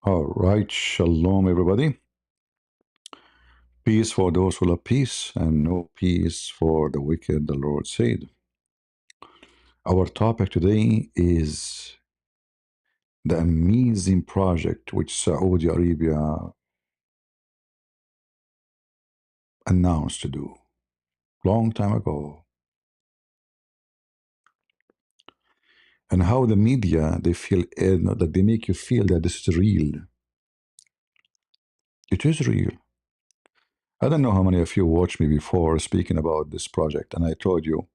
All right, shalom, everybody. Peace for those who love peace, and no peace for the wicked, the Lord said. Our topic today is the amazing project which Saudi Arabia announced to do long time ago, and how the media they feel that they make you feel that this is real. It is real. I don't know how many of you watched me before speaking about this project, and I told you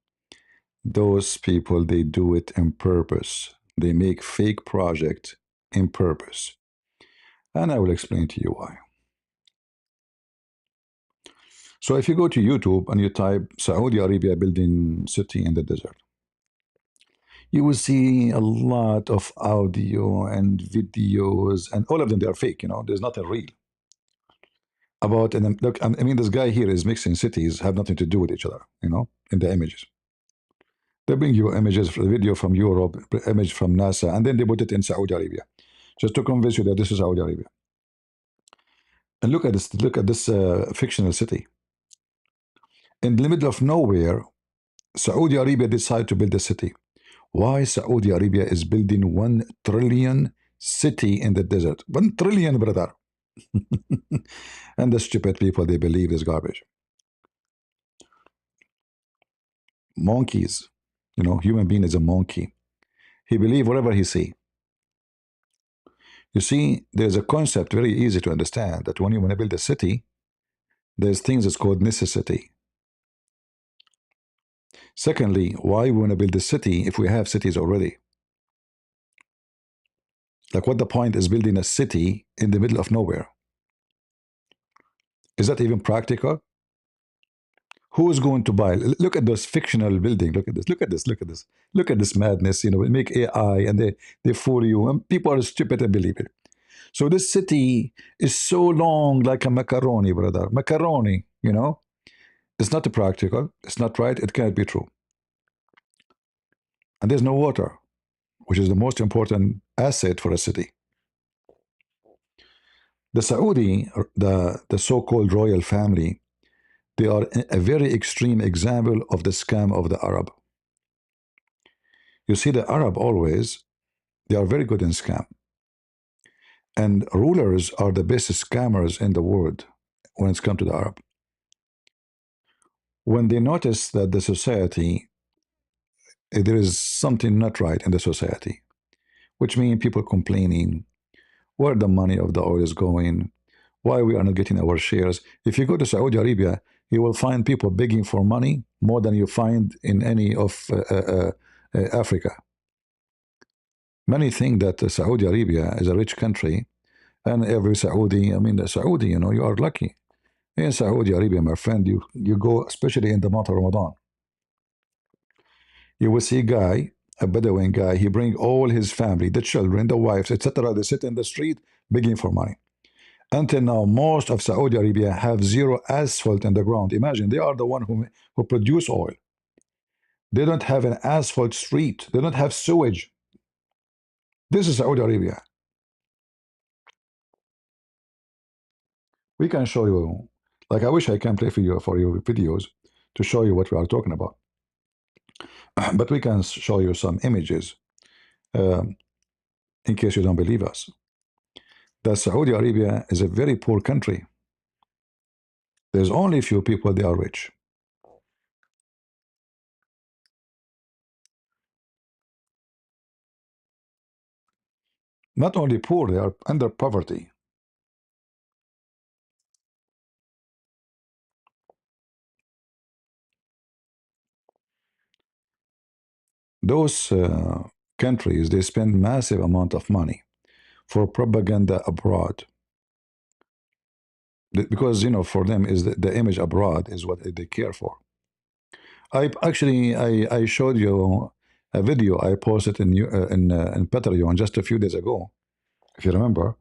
those people they do it in purpose. They make fake project in purpose. And I will explain to you why. So if you go to YouTube and you type Saudi Arabia building city in the desert, you will see a lot of audio and videos, and all of them they are fake. There's nothing real about. And look, I mean, this guy here is mixing cities have nothing to do with each other. In the images. They bring you images, video from Europe, image from NASA, and then they put it in Saudi Arabia, just to convince you that this is Saudi Arabia. And look at this. Look at this fictional city in the middle of nowhere. Saudi Arabia decided to build a city. Why Saudi Arabia is building 1 trillion city in the desert? 1 trillion, brother. And the stupid people they believe is garbage. Monkeys. Human being is a monkey. He believe whatever he see. You see, there's a concept very easy to understand that when you want to build a city, there's things that's called necessity. Secondly, why we want to build a city if we have cities already? Like, what the point is building a city in the middle of nowhere? Is that even practical? Who is going to buy? Look at this fictional building. Look at this. Look at this. Look at this. Look at this madness. We make AI and they fool you, and people are stupid and believe it. So this city is so long, like a macaroni, brother. Macaroni. It's not practical. It's not right. It can't be true. And there's no water, which is the most important asset for a city. The Saudi, the so-called royal family, they are a very extreme example of the scam of the Arab. You see, the Arab always, they are very good in scam. And rulers are the best scammers in the world when it's come to the Arab. When they notice that the society, there is something not right in the society, which means people complaining, where the money of the oil is going, why we are not getting our shares. If you go to Saudi Arabia, you will find people begging for money more than you find in any of Africa. Many think that Saudi Arabia is a rich country, and every Saudi, I mean, the Saudi, you are lucky. In Saudi Arabia, my friend, you go, especially in the month of Ramadan, you will see a guy, a Bedouin guy, he bring all his family, the children, the wives, etc. They sit in the street begging for money. Until now, most of Saudi Arabia have zero asphalt in the ground. Imagine, they are the one who produce oil. They don't have an asphalt street. They don't have sewage. This is Saudi Arabia. We can show you, like I wish I can play for your videos to show you what we are talking about. But we can show you some images um, in case you don't believe us. That Saudi Arabia is a very poor country. There's only a few people, they are rich. Not only poor, they are under poverty. Those countries, they spend massive amount of money for propaganda abroad. Because, for them, is the image abroad is what they care for. I showed you a video I posted in Patreon just a few days ago, if you remember,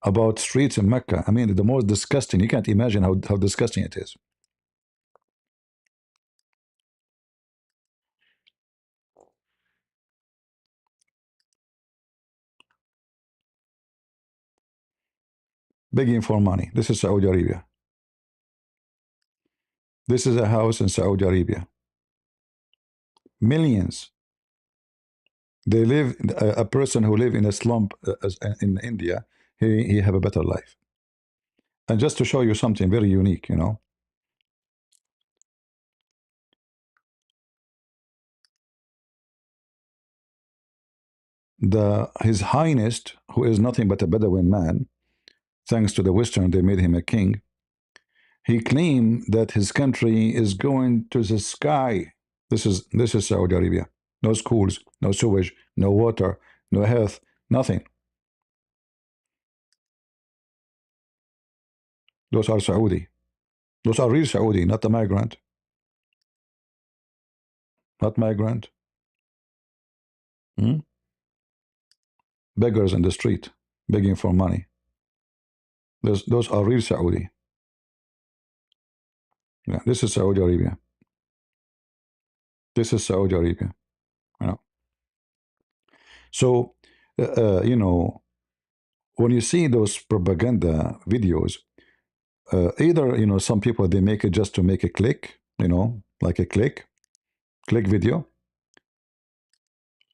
about streets in Mecca. I mean, the most disgusting. You can't imagine how disgusting it is. begging for money. This is Saudi Arabia. This is a house in Saudi Arabia. Millions. They live. A person who live in a slum in India, he have a better life. And just to show you something very unique, the His Highness, who is nothing but a Bedouin man, thanks to the Western, they made him a king. He claimed that his country is going to the sky. This is Saudi Arabia. No schools, no sewage, no water, no health, nothing. Those are Saudi. Those are real Saudi, not the migrant. Not migrant. Hmm? Beggars in the street, begging for money. Those are real Saudi. Yeah, this is Saudi Arabia. This is Saudi Arabia. You know. So, when you see those propaganda videos, either some people they make it just to make a click, like a click video,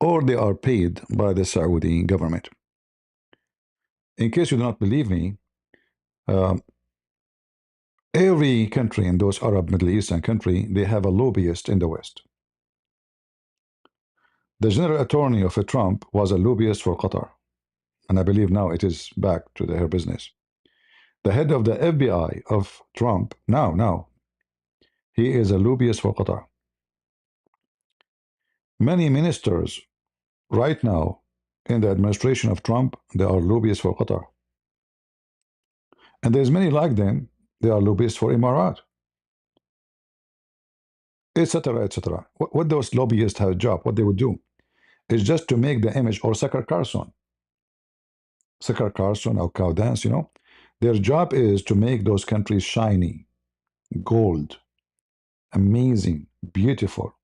or they are paid by the Saudi government. In case you do not believe me, um, every country in those Arab Middle Eastern country they have a lobbyist in the West. The general attorney of Trump was a lobbyist for Qatar, and I believe now it is back to her business. The head of the FBI of Trump now he is a lobbyist for Qatar. Many ministers right now in the administration of Trump they are lobbyists for Qatar, and there's many like them. They are lobbyists for Emirat, etc., etc. What those lobbyists have a job, what they would do is just to make the image, or Sucker Carson or Cow Dance, their job is to make those countries shiny, gold, amazing, beautiful.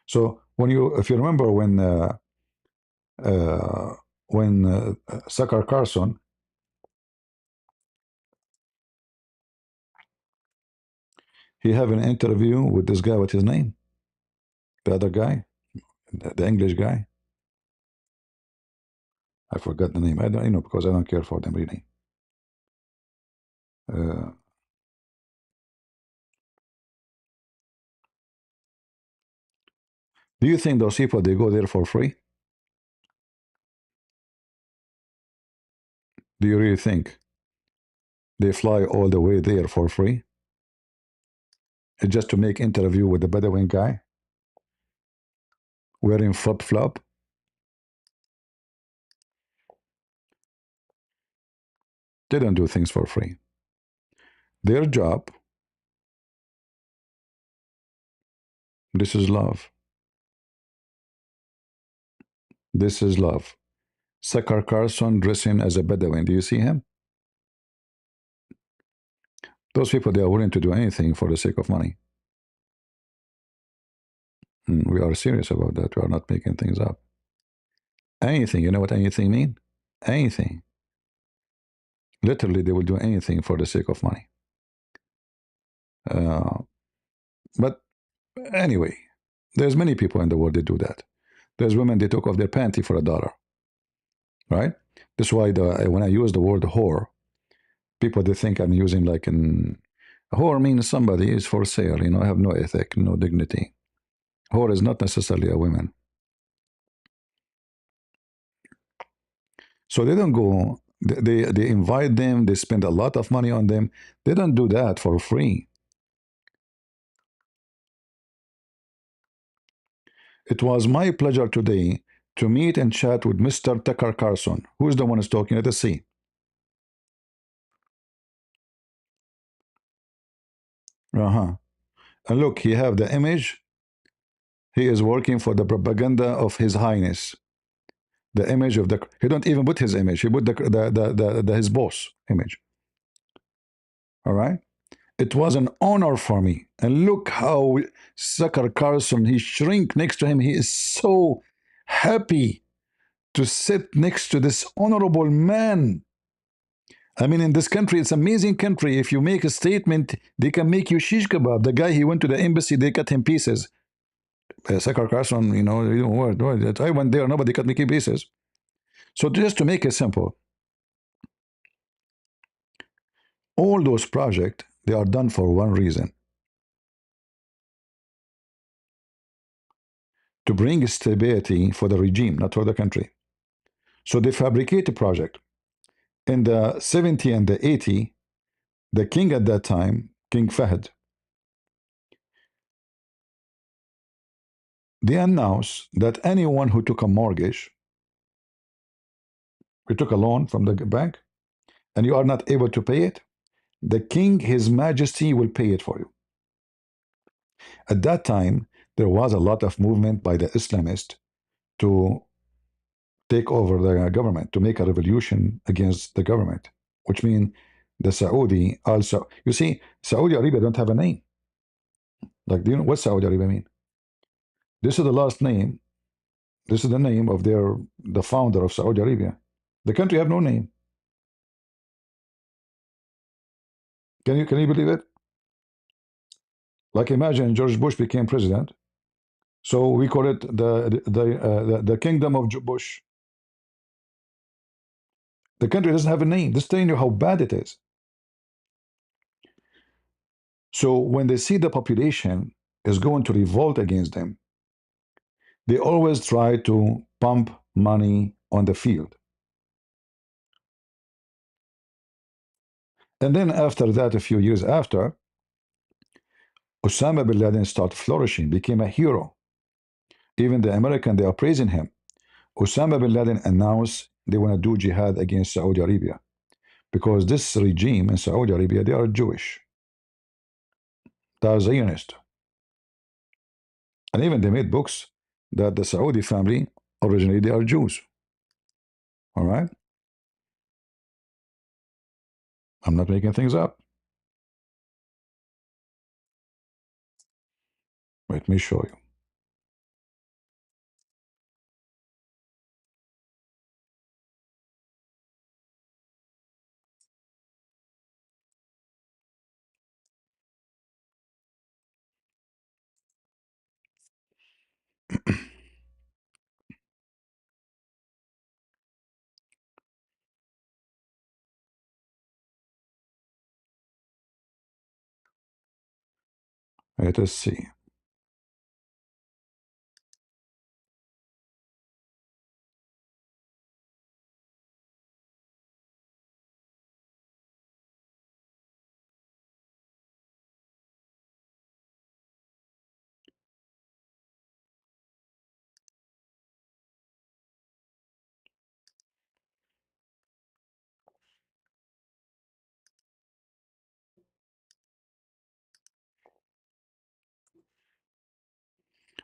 So if you remember uh, when Sucker Carson, he have an interview with this guy, what's his name? The other guy, the English guy. I forgot the name. I don't, because I don't care for them really. Uh, do you think those people they go there for free? Do you really think they fly all the way there for free? Just to make interview with the Bedouin guy wearing flip flop? They don't do things for free. Their job, this is love. This is love. Sakar Carson dressing as a Bedouin. Do you see him? Those people, they are willing to do anything for the sake of money. We are serious about that. We are not making things up. Anything. You know what anything mean? Anything. Literally, they will do anything for the sake of money. Uh, but anyway, there's many people in the world that do that. There's women, they took off their panty for $1, right? That's why when I use the word whore, people they think I'm using like an whore means somebody is for sale, have no ethic, no dignity. Whore is not necessarily a woman. So they don't go, they invite them, they spend a lot of money on them. They don't do that for free. It was my pleasure today to meet and chat with Mr. Tucker Carlson. Who's the one who's talking? Let us see. Uh-huh. And look, he have the image. He is working for the propaganda of His Highness. The image of he don't even put his image. He put his boss image. All right. It was an honor for me. And look how Sucker Carlson, he shrink next to him. He is so happy to sit next to this honorable man. I mean, in this country, it's amazing country. If you make a statement, they can make you shish kebab. The guy, he went to the embassy, they cut him pieces. Sakar Carson, I went there, nobody cut me pieces. So just to make it simple, all those projects, they are done for one reason, to bring stability for the regime, not for the country. So they fabricate a project. In the 70 and the 80, the king at that time, King Fahd, they announced that anyone who took a mortgage, who took a loan from the bank, and you are not able to pay it, the king, his majesty, will pay it for you. At that time, there was a lot of movement by the Islamists to take over the government, to make a revolution against the government, which means the Saudi also. You see, Saudi Arabia don't have a name. Like, do you know what Saudi Arabia mean? This is the last name. This is the name of the founder of Saudi Arabia. The country have no name. Can you believe it? Like, imagine George Bush became president, so we call it the Kingdom of Bush. The country doesn't have a name. This telling you how bad it is. So when they see the population is going to revolt against them, they always try to pump money on the field. And then after that, a few years after, Osama bin Laden started flourishing, became a hero. Even the American, they are praising him. Osama bin Laden announced they want to do jihad against Saudi Arabia because this regime in Saudi Arabia, they are Jewish. They are Zionist. And even they made books that the Saudi family, originally they are Jews. All right? I'm not making things up. Let me show you. Let us see.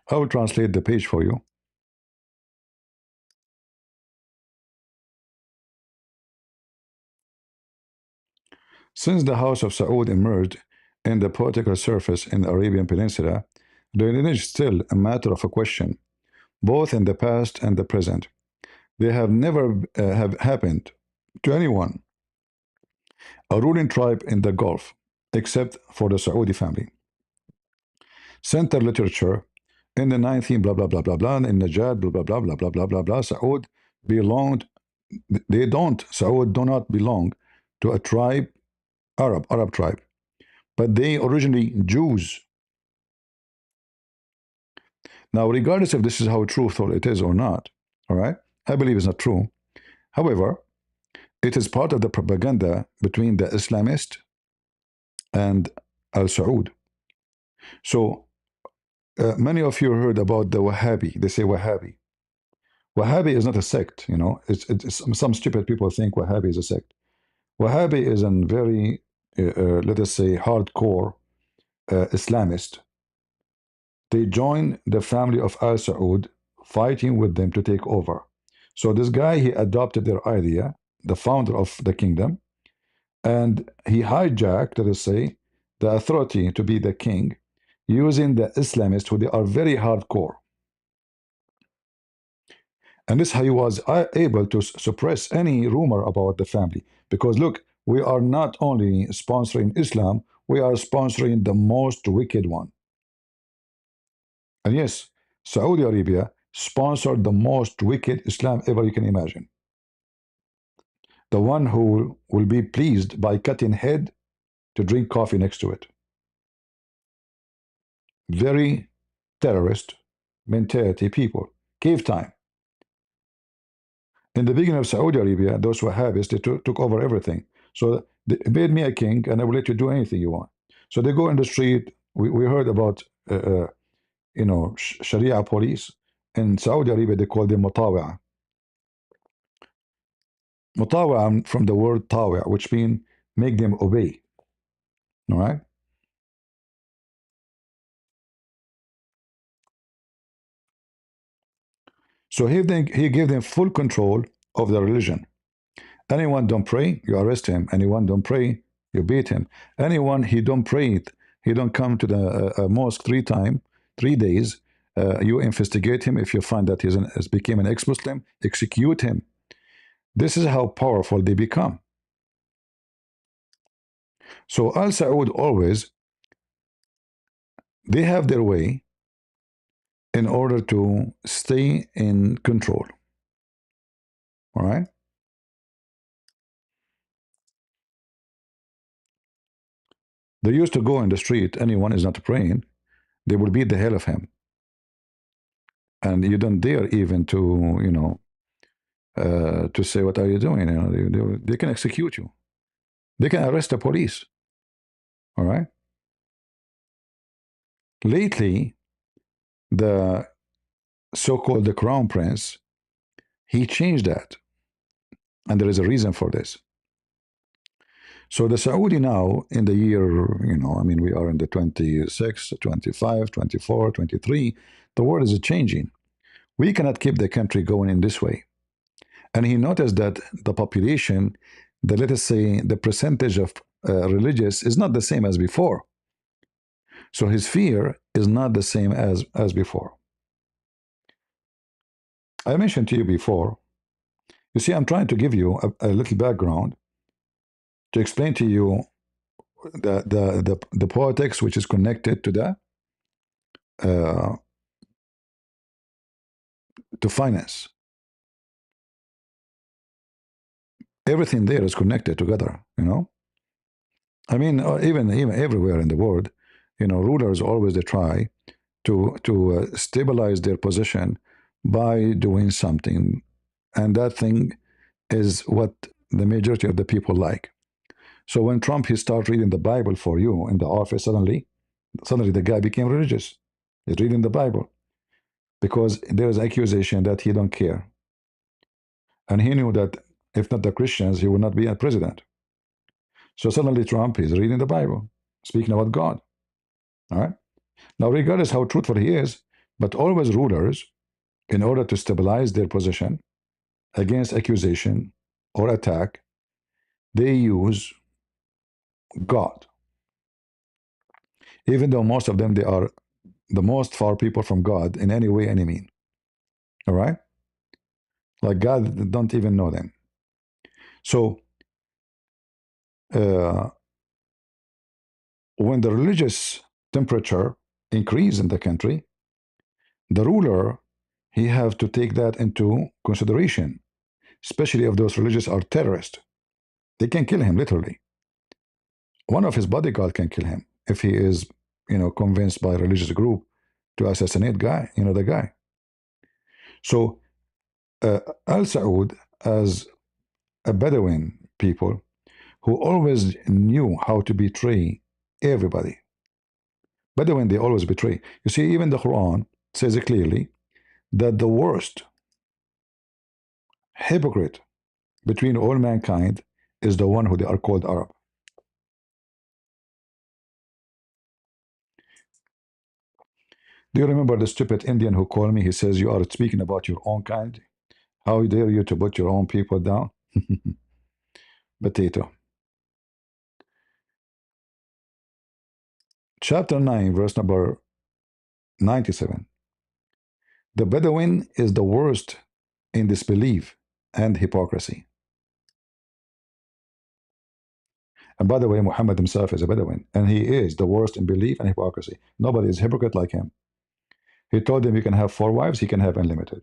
I will translate the page for you. Since the House of Saud emerged in the political surface in the Arabian Peninsula, the lineage is still a matter of a question, both in the past and the present. They have never have happened to anyone, a ruling tribe in the Gulf, except for the Saudi family. Center literature in the 19th, blah, blah, blah, blah, blah, in Najad, blah, blah, blah, blah, blah, blah, blah, blah, Saud belonged, Saud do not belong to a tribe, Arab tribe, but they originally Jews. Now, regardless if this is how truthful it is or not, all right, I believe it's not true. However, it is part of the propaganda between the Islamist and Al Saud. So, many of you heard about the Wahhabi. They say Wahhabi. Wahhabi is not a sect, you know. Some stupid people think Wahhabi is a sect. Wahhabi is a very, let us say, hardcore Islamist. They join the family of Al Saud, fighting with them to take over. So this guy, he adopted their idea, the founder of the kingdom, and he hijacked, let us say, the authority to be the king, using the Islamists who they are very hardcore. And this is how he was able to suppress any rumor about the family. Because look, we are not only sponsoring Islam, we are sponsoring the most wicked one. And yes, Saudi Arabia sponsored the most wicked Islam ever you can imagine. The one who will be pleased by cutting head to drink coffee next to it. Very terrorist mentality people. Cave time. In the beginning of Saudi Arabia, those Wahhabis, they took over everything. So they made me a king and I will let you do anything you want. So they go in the street. We heard about, Sharia police. In Saudi Arabia, they call them mutawa. Mutawa from the word tawa, which means make them obey. All right. So he gave them full control of the religion. Anyone don't pray, you arrest him. Anyone don't pray, you beat him. Anyone he don't pray, he don't come to the mosque 3 times, 3 days. You investigate him. If you find that has become an ex-Muslim, execute him. This is how powerful they become. So Al Saud always they have their way in order to stay in control. All right. They used to go in the street. Anyone is not praying, they will beat the hell of him, and you don't dare even to to say, what are you doing? They can execute you. They can arrest the police. All right. Lately, the so-called the crown prince, he changed that, and there is a reason for this. So the Saudi now in the year, I mean, we are in the 26, 25, 24, 23. The world is changing. We cannot keep the country going in this way. And he noticed that the population, let us say, the percentage of religious is not the same as before. So his fear is not the same as before. I mentioned to you before, you see, I'm trying to give you a little background to explain to you the politics which is connected to that, uh, to finance. Everything there is connected together. I mean, even everywhere in the world, rulers always they try to stabilize their position by doing something, and that thing is what the majority of the people like. So when Trump he start reading the Bible for you in the office, suddenly the guy became religious. He's reading the Bible because there is accusation that he don't care, and he knew that if not the Christians, he would not be a president. So suddenly Trump is reading the Bible, speaking about God. All right. Now, regardless how truthful he is, but always rulers, in order to stabilize their position against accusation or attack, they use God. Even though most of them they are the most far people from God in any way, any mean. All right? Like God don't even know them. So uh, when the religious temperature increase in the country, the ruler he have to take that into consideration, especially if those religious are terrorists. They can kill him literally. One of his bodyguard can kill him if he is, convinced by a religious group to assassinate the guy. So Al Saud, as a Bedouin people who always knew how to betray everybody. Bedouin, they always betray. You see, even the Quran says it clearly that the worst hypocrite between all mankind is the one who they are called Arab. Do you remember the stupid Indian who called me? He says, "You are speaking about your own kind. How dare you to put your own people down?" Potato. Chapter 9, verse number 97. The Bedouin is the worst in disbelief and hypocrisy. And by the way, Muhammad himself is a Bedouin, and he is the worst in belief and hypocrisy. Nobody is hypocrite like him. He told them you can have four wives, he can have unlimited.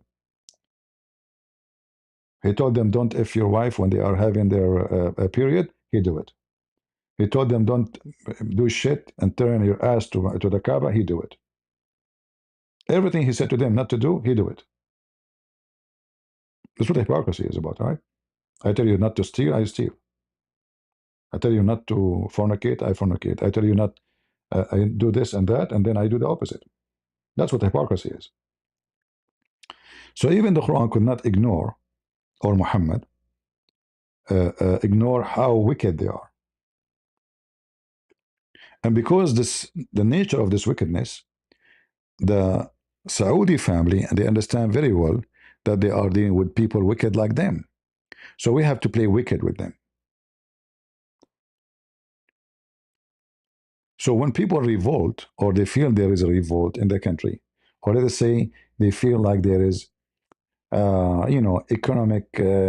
He told them don't if your wife when they are having their period, he do it. He told them don't do shit and turn your ass to the Kaaba, he do it. Everything he said to them not to do, he do it. That's what hypocrisy is about, right? I tell you not to steal, I steal. I tell you not to fornicate, I fornicate. I tell you not, I do this and that, and then I do the opposite. That's what hypocrisy is. So even the Quran could not ignore, or Muhammad, ignore how wicked they are. And because this, the nature of this wickedness, the Saudi family, and they understand very well that they are dealing with people wicked like them. So we have to play wicked with them. So when people revolt, or they feel there is a revolt in the country, or let us say they feel like there is, economic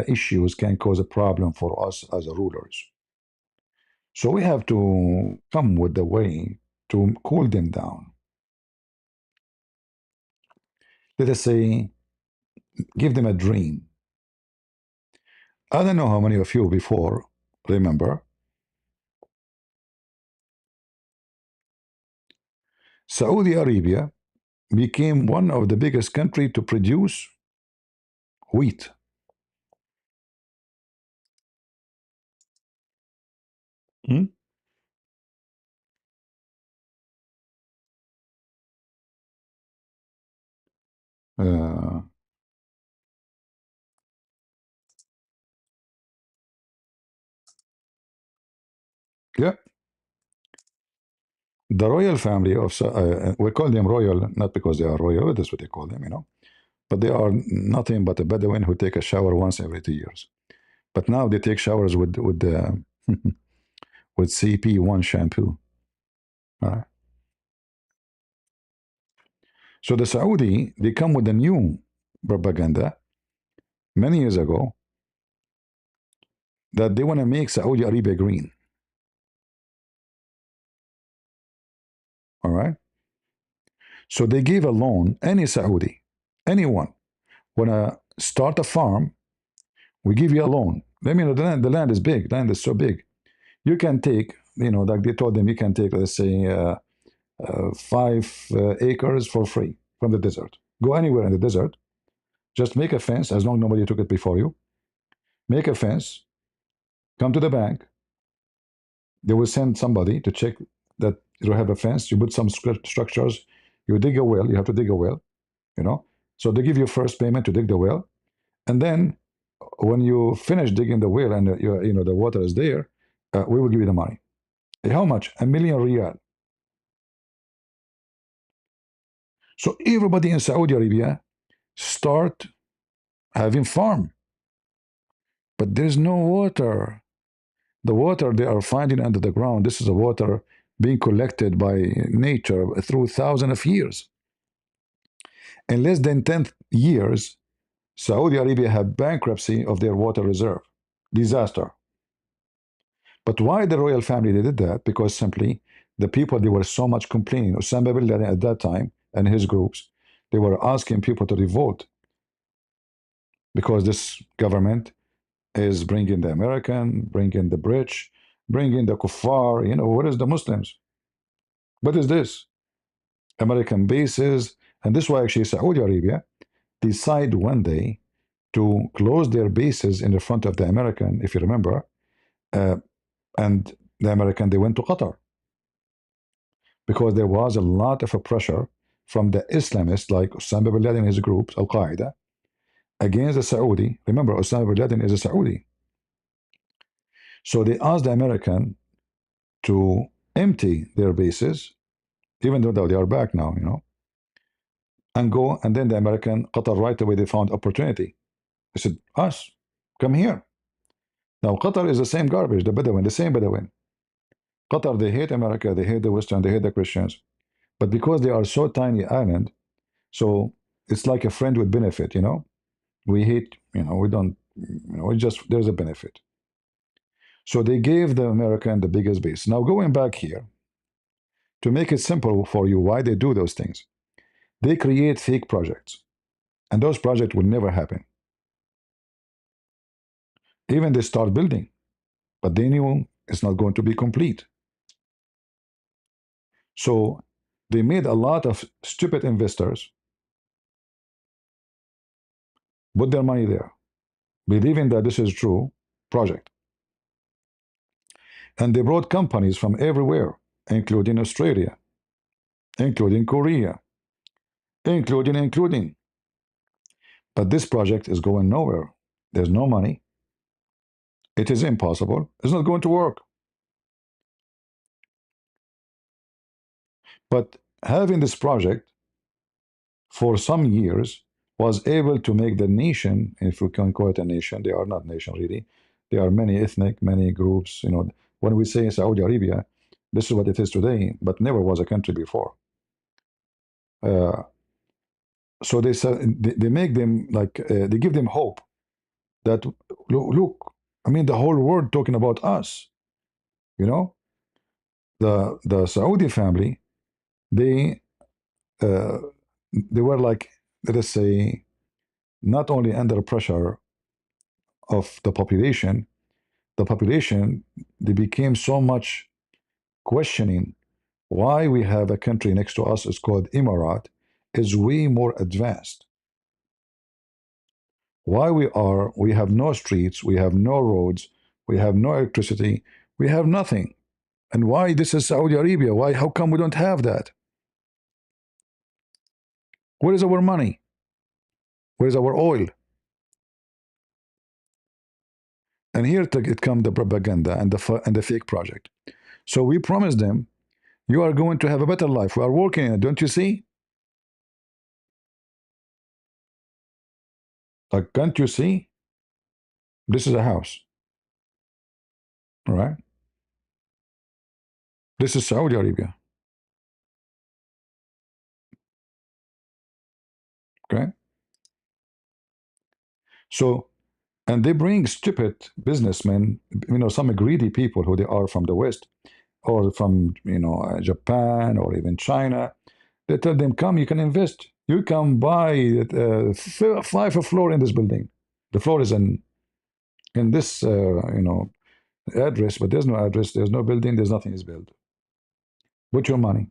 issues can cause a problem for us as rulers. So we have to come with the way to cool them down. Let us say, give them a dream. I don't know how many of you before remember Saudi Arabia became one of the biggest country to produce wheat. Hmm? Uh, yeah, the royal family of we call them royal not because they are royal, that's what they call them, but they are nothing but a Bedouin who take a shower once every 2 years. But now they take showers with the with CP1 shampoo. Uh, so the Saudi they come with a new propaganda many years ago that they want to make Saudi Arabia green. All right. So they gave a loan, any Saudi, anyone, want to start a farm, we give you a loan. I mean, the land is big, the land is so big. You can take, like they told them, you can take, let's say, 5 acres for free from the desert. Go anywhere in the desert, just make a fence, as long as nobody took it before you. Make a fence, come to the bank. They will send somebody to check that you have a fence. You put some structures. You dig a well. You have to dig a well, you know. So they give you first payment to dig the well, and then when you finish digging the well and the water is there, we will give you the money. How much? A million riyal. So everybody in Saudi Arabia start having farm, but there's no water. The water they are finding under the ground. This is a water being collected by nature through thousands of years. In less than 10 years, Saudi Arabia had bankruptcy of their water reserve. Disaster. But why the royal family they did that? Because simply the people they were so much complaining. Osama bin Laden at that time and his groups, they were asking people to revolt because this government is bringing the American, bringing the British, bringing the kuffar. What is the Muslims? What is this? American bases. And this is why actually Saudi Arabia decide one day to close their bases in the front of the American, if you remember, uh, and the American, they went to Qatar because there was a lot of a pressure from the Islamists like Osama bin Laden and his groups, Al Qaeda, against the Saudi. Remember, Osama bin Laden is a Saudi. So they asked the American to empty their bases, even though they are back now, and go. And then the American, Qatar, right away, they found opportunity. They said, us, come here. Now, Qatar is the same garbage, the Bedouin, the same Bedouin. Qatar, they hate America, they hate the Western, they hate the Christians. But because they are so tiny island, so it's like a friend with benefit. We hate, we don't, it's just, there's a benefit. So they gave the American the biggest base. Now going back here, to make it simple for you, why they do those things. They create fake projects, and those projects will never happen. Even they start building, but they knew it's not going to be complete. So they made a lot of stupid investors put their money there, believing that this is true project. And they brought companies from everywhere, including Australia, including Korea, including. But this project is going nowhere. There's no money. It is impossible. It's not going to work. But having this project for some years was able to make the nation, if we can call it a nation, they are not nation really. There are many ethnic, many groups. When we say Saudi Arabia, this is what it is today, but never was a country before. Uh, so they make them like they give them hope that look, I mean the whole world talking about us. You know, the Saudi family, they uh, they were like, let us say, not only under pressure of the population, they became so much questioning why we have a country next to us is called Emirat is way more advanced. Why we have no streets, we have no roads, we have no electricity, we have nothing. And why this is Saudi Arabia? Why how come we don't have that? Where is our money? Where is our oil? And here it comes the propaganda and the fake project. So we promise them, you are going to have a better life. We are working in it, don't you see? Like, can't you see? This is a house, all right? This is Saudi Arabia, okay? So, and they bring stupid businessmen, some greedy people who they are from the West or from, Japan or even China. They tell them, come, you can invest. You can buy five floor in this building. The floor is in this, address, but there's no address, there's no building, there's nothing is built. Put your money.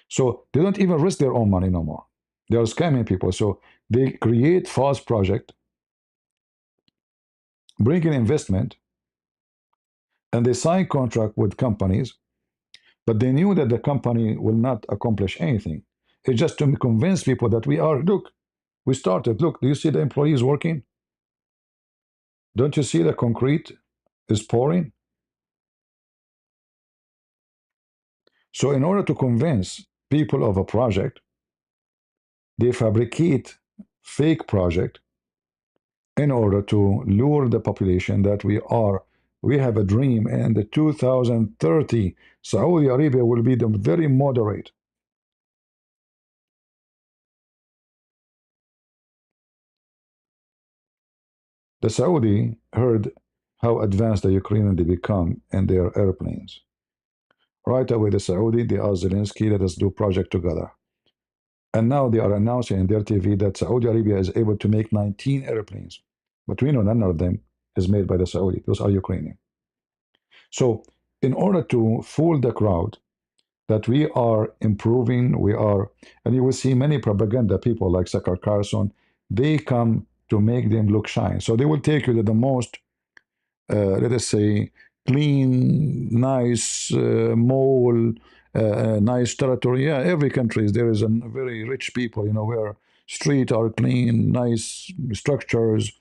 So they don't even risk their own money no more. They are scamming people. So they create false project, bring in investment, and they sign contract with companies, but they knew that the company will not accomplish anything. It's just to convince people that look, we started. Look, do you see the employees working? Don't you see the concrete is pouring? So in order to convince people of a project, they fabricate fake project in order to lure the population that we have a dream, and the 2030 Saudi Arabia will be the very moderate. The Saudi heard how advanced the Ukrainians they become in their airplanes. Right away, the Saudi they asked Zelensky, let us do project together. And now they are announcing in their TV that Saudi Arabia is able to make 19 airplanes, but we know none of them is made by the Saudi. Those are Ukrainian. So in order to fool the crowd that we are improving, and you will see many propaganda people like Sakar Carson, they come to make them look shine. So they will take you to the most, let us say, clean, nice mall, nice territory. Yeah, every country there is a very rich people, where streets are clean, nice structures.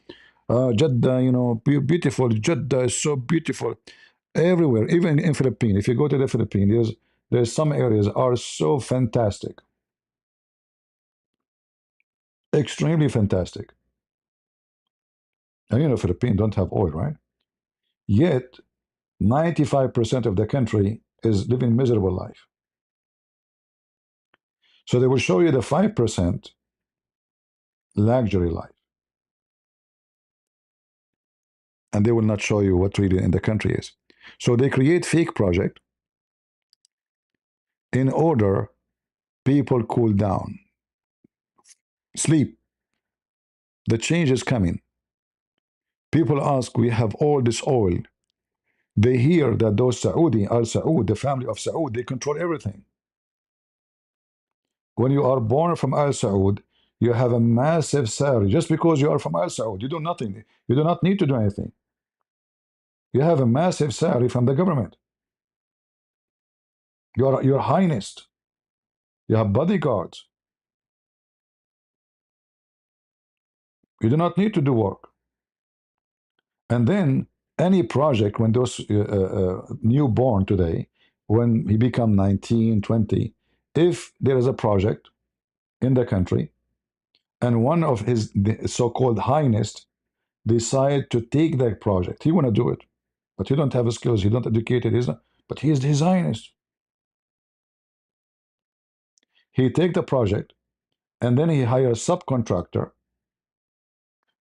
Jeddah, beautiful. Jeddah is so beautiful everywhere, even in Philippines. If you go to the Philippines, there's some areas are so fantastic, extremely fantastic. And Philippines don't have oil, right? Yet 95% of the country is living miserable life. So they will show you the 5% luxury life. and they will not show you what really in the country is. So they create fake project in order people cool down, sleep. The change is coming. People ask, we have all this oil. They hear that those Saudi, Al Saud, the family of Saud, they control everything. When you are born from Al Saud, you have a massive salary. Just because you are from Al Saud, you do nothing. You do not need to do anything. You have a massive salary from the government. You are your highness. You have bodyguards. You do not need to do work. And then any project, when those newborn today, when he become 19, 20, if there is a project in the country and one of his so-called highness decide to take that project, he want to do it, but he don't have the skills, he don't educated, he's not, but he is his highness. He take the project and then he hire a subcontractor.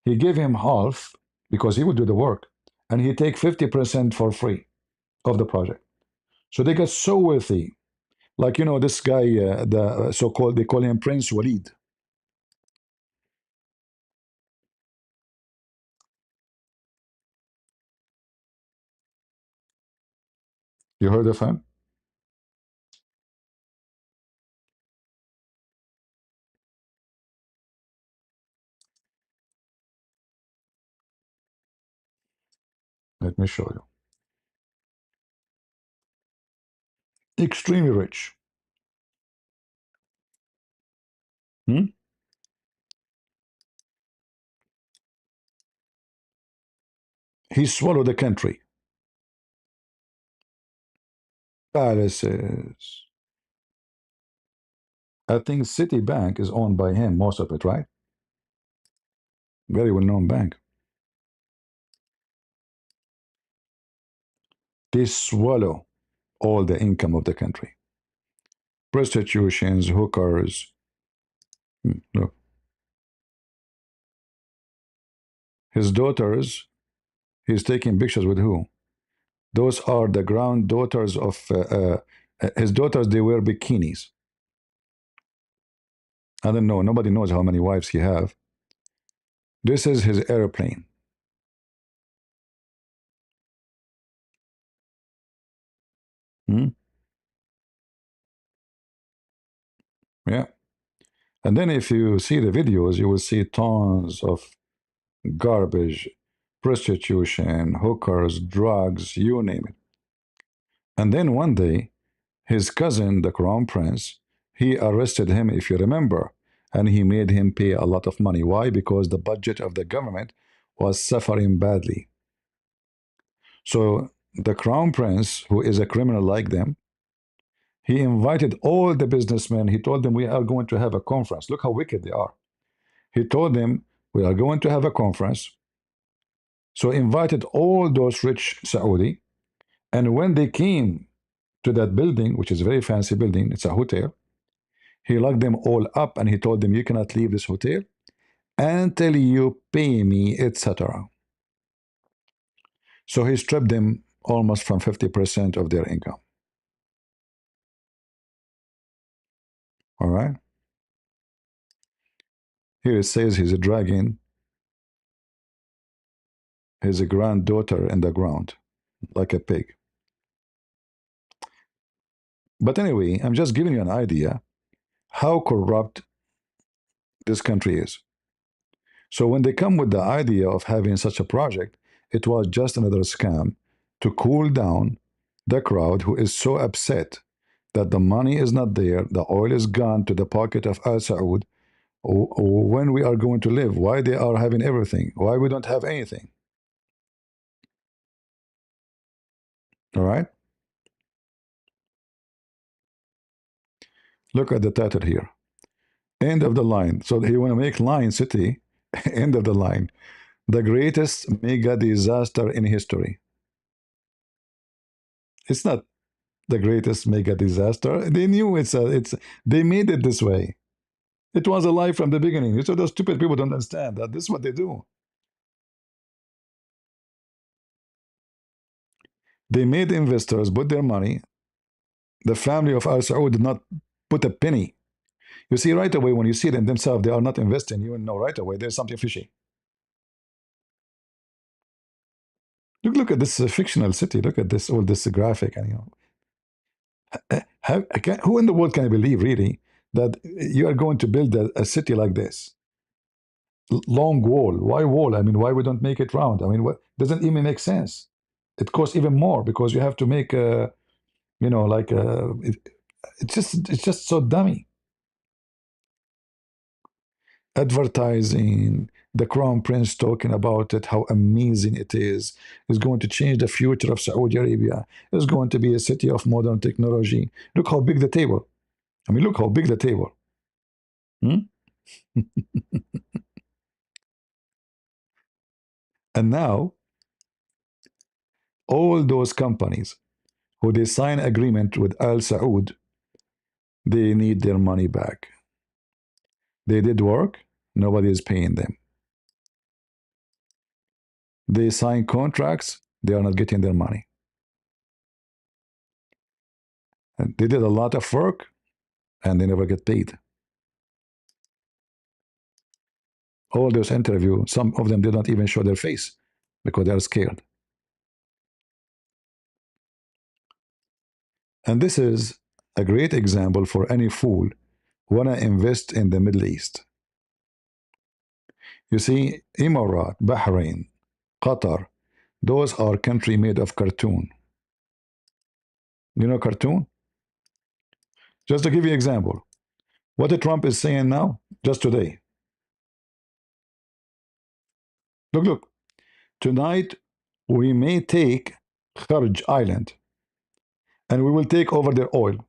He give him half because he would do the work, and he take 50% for free of the project. So they get so wealthy. Like, this guy, the so-called, they call him Prince Walid. You heard of him? Let me show you. Extremely rich. Hmm? He swallowed the country. Palaces. I think Citibank is owned by him, most of it, right? Very well-known bank. They swallow all the income of the country. Prostitutions, hookers. Look, his daughters, he's taking pictures with who? Those are the granddaughters of his daughters. They wear bikinis. I don't know. Nobody knows how many wives he have. This is his airplane. Hmm? Yeah. And then if you see the videos, you will see tons of garbage, prostitution, hookers, drugs, you name it. And then one day, his cousin, the crown prince, he arrested him, if you remember, and he made him pay a lot of money. Why? Because the budget of the government was suffering badly. So the crown prince, who is a criminal like them, he invited all the businessmen. He told them, we are going to have a conference. Look how wicked they are. He told them, we are going to have a conference. So invited all those rich Saudi. And when they came to that building, which is a very fancy building, it's a hotel, he locked them all up and he told them, you cannot leave this hotel until you pay me, etc. So he stripped them almost from 50% of their income. All right. Here it says he's dragging his granddaughter in the ground like a pig. But anyway, I'm just giving you an idea how corrupt this country is. So when they come with the idea of having such a project, it was just another scam to cool down the crowd who is so upset that the money is not there, the oil is gone to the pocket of Al Saud. When we are going to live, why they are having everything, why we don't have anything. All right, look at the title here, end of the line. So he want to make Line City end of the line, the greatest mega disaster in history. It's not the greatest mega disaster. They knew it's they made it this way. It was a lie from the beginning. So those stupid people don't understand that this is what they do. They made investors put their money. The family of Al Saud did not put a penny. You see right away when you see them themselves, they are not investing. You will know right away there's something fishy. Look at this fictional city. Look at this all this graphic, and who in the world can believe really that you are going to build a city like this? Long wall. Why wall? I mean, why we don't make it round? I mean, what doesn't even make sense. It costs even more because you have to make a, like it's just so dummy. Advertising, the crown prince talking about it, how amazing it is going to change the future of Saudi Arabia. It's going to be a city of modern technology. Look how big the table. I mean, look how big the table. Hmm? And now, all those companies who they sign agreement with Al Saud, they need their money back. They did work, nobody is paying them. They sign contracts, they are not getting their money. And they did a lot of work, and they never get paid. All those interviews, some of them did not even show their face because they are scared. And this is a great example for any fool who want to invest in the Middle East. You see, Emirat, Bahrain, Qatar, those are country made of cartoon. You know cartoon? Just to give you an example, what the Trump is saying now, just today. Look, tonight we may take Kharj Island and we will take over their oil.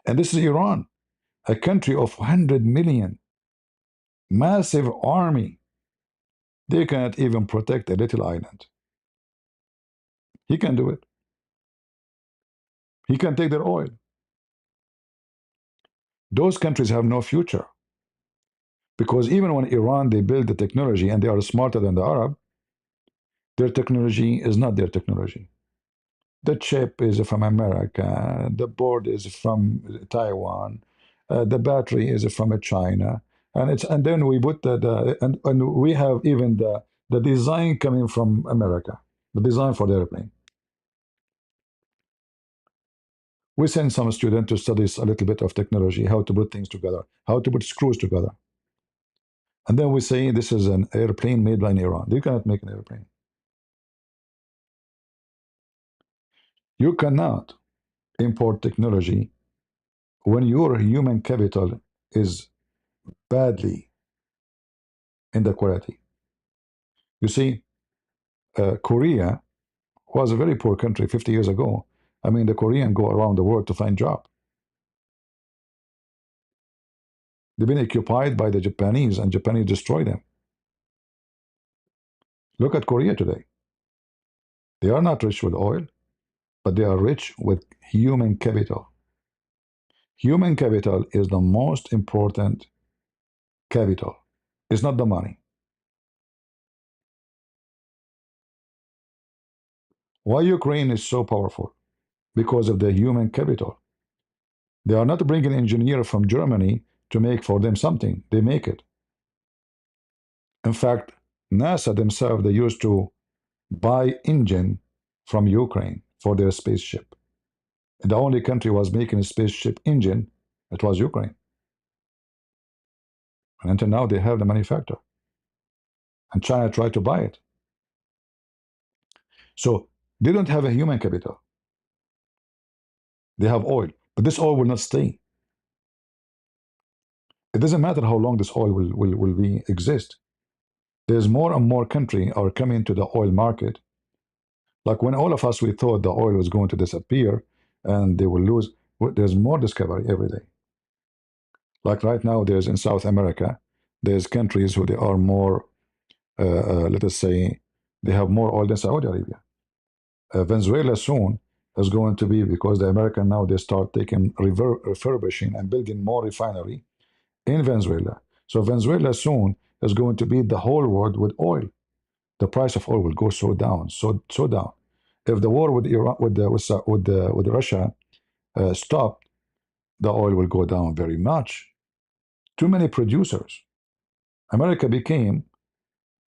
And this is Iran, a country of 100 million, massive army. They cannot even protect a little island. He can do it. He can take their oil. Those countries have no future because even when Iran they build the technology and they are smarter than the Arab, their technology is not their technology. The chip is from America, the board is from Taiwan, the battery is from China, and then we put and we have even the design coming from America, the design for the airplane. We send some student to study a little bit of technology, how to put things together, how to put screws together. And then we say this is an airplane made by Iran. You cannot make an airplane. You cannot import technology when your human capital is badly in the quality. You see, Korea was a very poor country 50 years ago. I mean, the Korean go around the world to find job. They've been occupied by the Japanese, and Japanese destroy them. Look at Korea today. They are not rich with oil, but they are rich with human capital. Human capital is the most important capital. It's not the money. Why Ukraine is so powerful? Because of the human capital. They are not bringing engineer from Germany to make for them something. They make it. In fact, NASA themselves, they used to buy engine from Ukraine for their spaceship. And the only country was making a spaceship engine, it was Ukraine. And until now, they have the manufacturer. And China tried to buy it. So they don't have a human capital. They have oil. But this oil will not stay. It doesn't matter how long this oil will be exist. There's more and more countries are coming to the oil market. Like when all of us, we thought the oil was going to disappear and they will lose, there's more discovery every day. Like right now, there's in South America, there's countries who they are more, let us say, they have more oil than Saudi Arabia. Venezuela soon is going to be, because the American now they start taking refurbishing and building more refinery in Venezuela. So Venezuela soon is going to be the whole world with oil. the price of oil will go so down, so down. If the war with Iran, with Russia stopped, the oil will go down very much. Too many producers. America became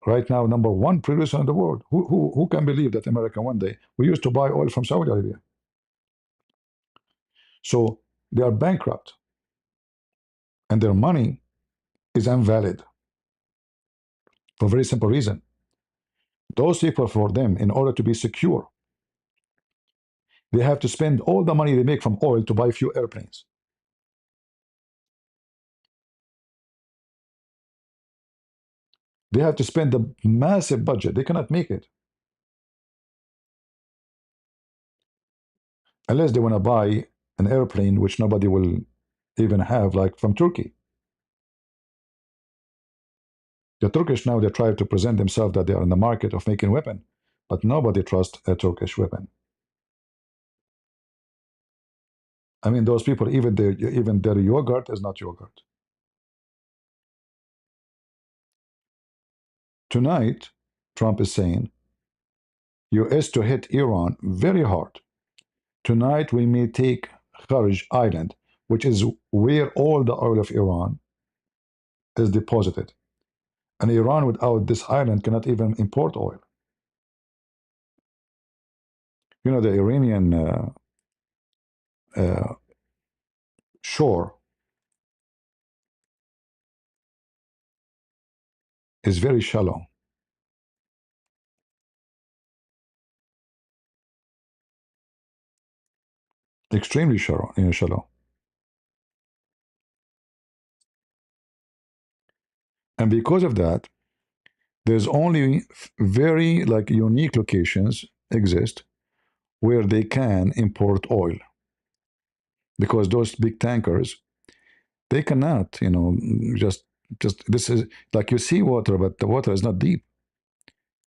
right now number one producer in the world. Who can believe that America one day we used to buy oil from Saudi Arabia? So they are bankrupt, and their money is invalid for a very simple reason. Those people, for them, in order to be secure, they have to spend all the money they make from oil to buy few airplanes. They have to spend a massive budget. They cannot make it unless they want to buy an airplane which nobody will even have, like from Turkey. The Turkish now, they try to present themselves that they are in the market of making weapon, but nobody trusts a Turkish weapon. I mean, those people, even their yogurt is not yogurt. Tonight, Trump is saying, U.S. to hit Iran very hard. Tonight, we may take Kharj Island, which is where all the oil of Iran is deposited. And Iran, without this island, cannot even import oil. You know, the Iranian uh, shore is very shallow, extremely shallow. And because of that, there's only very like unique locations exist where they can import oil, because those big tankers, they cannot, just this is like you see water, but the water is not deep.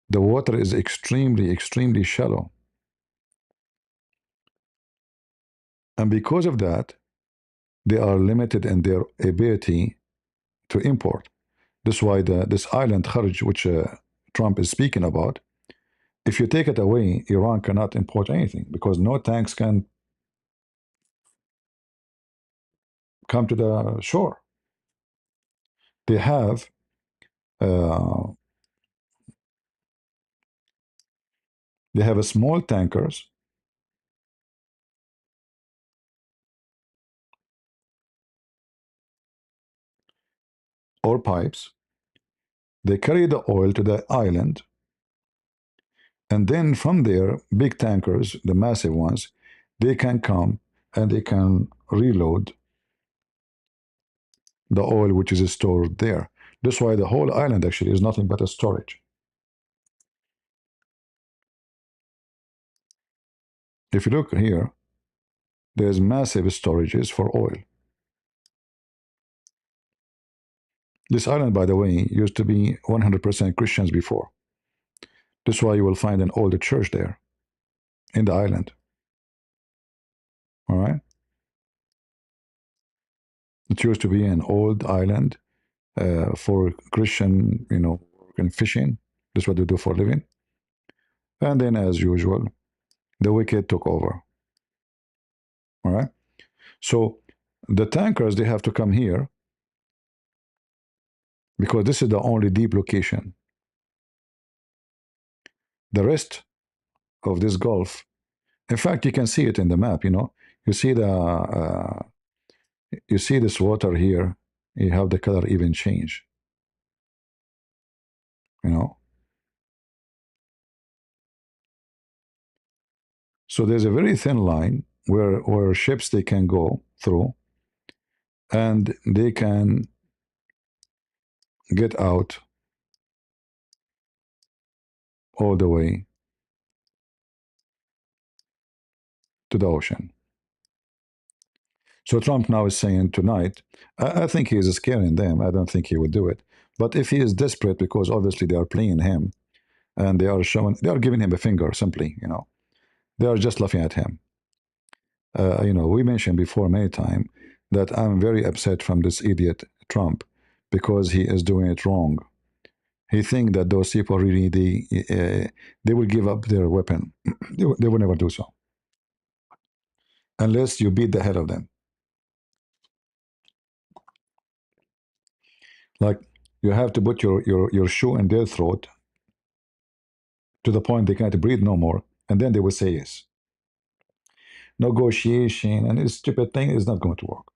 The water is extremely shallow. And because of that, they are limited in their ability to import. That's why this island Kharj, which Trump is speaking about, if you take it away, Iran cannot import anything because no tanks can come to the shore. They have uh, a small tankers or pipes. They carry the oil to the island, and then from there, big tankers, the massive ones, they can come and they can reload the oil which is stored there. That's why the whole island actually is nothing but a storage. If you look here, there's massive storages for oil. This island, by the way, used to be 100% Christians before. That's why you will find an old church there in the island. All right? It used to be an old island for Christian, work and fishing. That's what they do for a living. And then, as usual, the wicked took over. All right? So the tankers, they have to come here because this is the only deep location. The rest of this Gulf, in fact, you can see it in the map. You see you see this water here. You have the color even change. You know, so there's a very thin line where ships they can go through, and they can get out all the way to the ocean. So Trump now is saying tonight, I think he is scaring them. I don't think he would do it. But if he is desperate, because obviously they are playing him and they are giving him a finger simply, they are just laughing at him. We mentioned before many times that I'm very upset from this idiot Trump because he is doing it wrong. He think that those people really they will give up their weapon. They will never do so unless you beat the hell of them. Like you have to put your shoe in their throat to the point they can't breathe no more, and then they will say yes. Negotiation and this stupid thing is not going to work.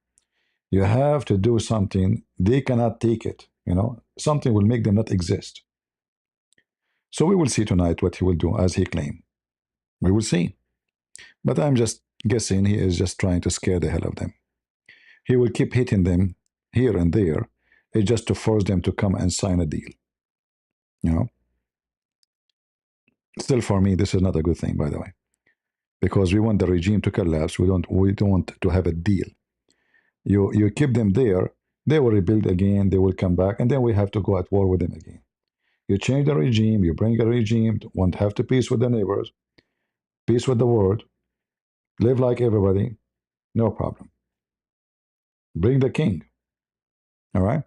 You have to do something they cannot take it. Something will make them not exist. So we will see tonight what he will do, as he claimed. We will see. But I'm just guessing he is just trying to scare the hell of them. He will keep hitting them here and there. It's just to force them to come and sign a deal. You know. Still, for me, this is not a good thing, by the way, because we want the regime to collapse. We don't want to have a deal. You keep them there. They will rebuild again. They will come back, and then we have to go at war with them again. You change the regime. You bring a regime. Want have to peace with the neighbors, peace with the world, live like everybody. No problem. Bring the king. All right.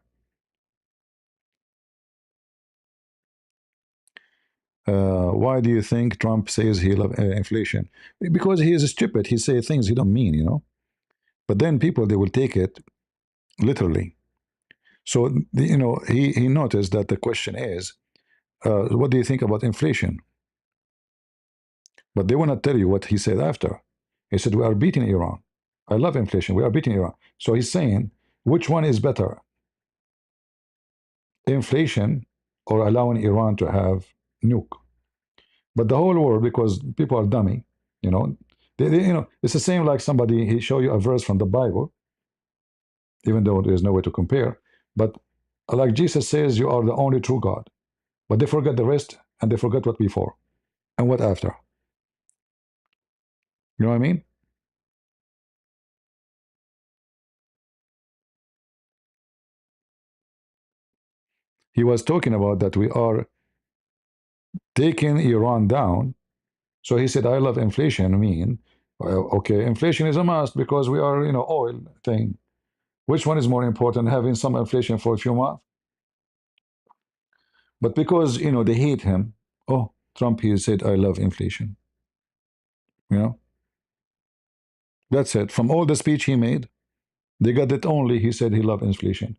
Why do you think Trump says he love inflation? Because he is stupid. He say things he don't mean. But then people they will take it literally. So he noticed that the question is, what do you think about inflation? But they want to tell you what he said after. He said we are beating Iran. I love inflation. We are beating Iran. So he's saying which one is better, inflation or allowing Iran to have nuke? But the whole world, because people are dummy, you know, it's the same like somebody he show you a verse from the Bible, even though there's no way to compare. But like Jesus says, you are the only true God. But they forget the rest and they forget what before and what after. You know what I mean? He was talking about that we are taking Iran down. So he said, I love inflation. I mean, okay, inflation is a must because we are, oil thing. Which one is more important, having some inflation for a few months? But because, they hate him, oh, Trump, he said, I love inflation. You know, that's it. From all the speech he made, they got it only. He said he loved inflation.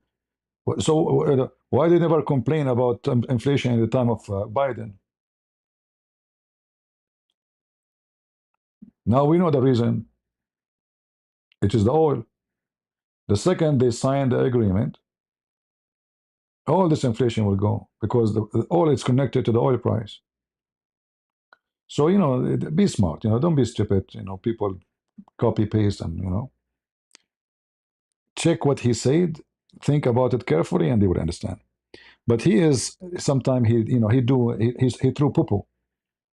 So why they never complain about inflation in the time of Biden? Now we know the reason. It is the oil. The second they sign the agreement, all this inflation will go because the oil is connected to the oil price. So be smart. Don't be stupid. People copy paste and check what he said, think about it carefully, and they would understand. But he is sometimes he threw poo poo.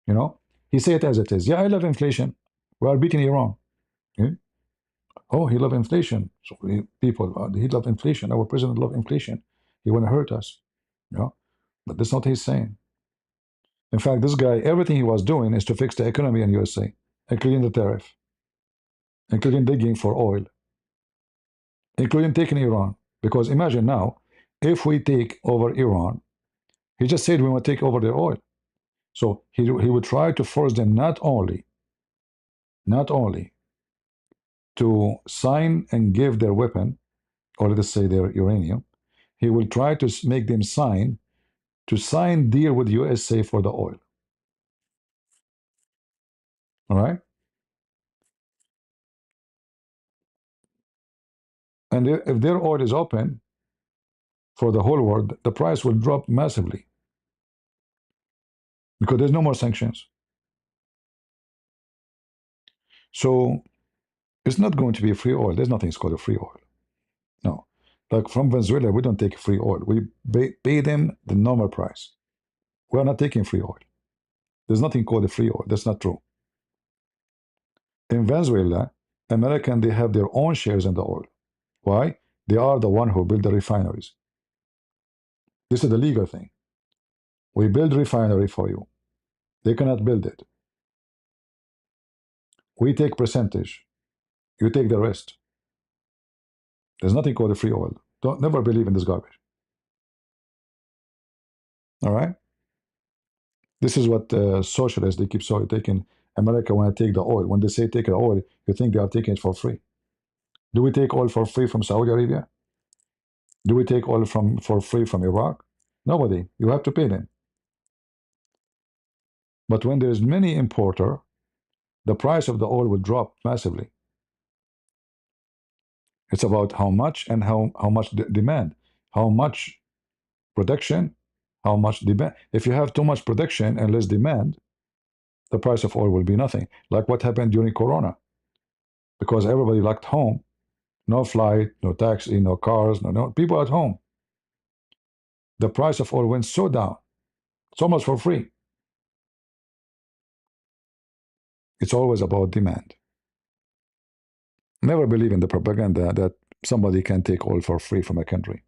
You know, he say it as it is. Yeah, I love inflation. We are beating Iran. Okay? Oh, he love inflation. So people, he love inflation. Our president love inflation. He want to hurt us. But that's not what he's saying. In fact, this guy, everything he was doing is to fix the economy in USA, including the tariff, including digging for oil, including taking Iran. Because imagine now, if we take over Iran, he just said we want to take over their oil. So he would try to force them not only to sign and give their weapon, or let us say their uranium, he will try to make them sign deal with USA for the oil. All right? And if their oil is open for the whole world, the price will drop massively because there's no more sanctions. So it's not going to be free oil. There's nothing called a free oil. No. Like from Venezuela, we don't take free oil. We pay them the normal price. We are not taking free oil. There's nothing called a free oil. That's not true. In Venezuela, American, they have their own shares in the oil. Why? They are the one who build the refineries. This is the legal thing. We build refinery for you. They cannot build it. We take percentage. You take the rest. There's nothing called a free oil. Don't never believe in this garbage. All right. This is what socialists they keep so taking. America want to take the oil. When they say take the oil, you think they are taking it for free. Do we take oil for free from Saudi Arabia? Do we take oil from for free from Iraq? Nobody. You have to pay them. But when there's many importer, the price of the oil will drop massively. It's about how much and how much demand, how much production, how much demand. If you have too much production and less demand, the price of oil will be nothing. Like what happened during Corona, because everybody locked home, no flight, no taxi, no cars, no people at home. The price of oil went so down. It's almost for free. It's always about demand. Never believe in the propaganda that somebody can take oil for free from a country.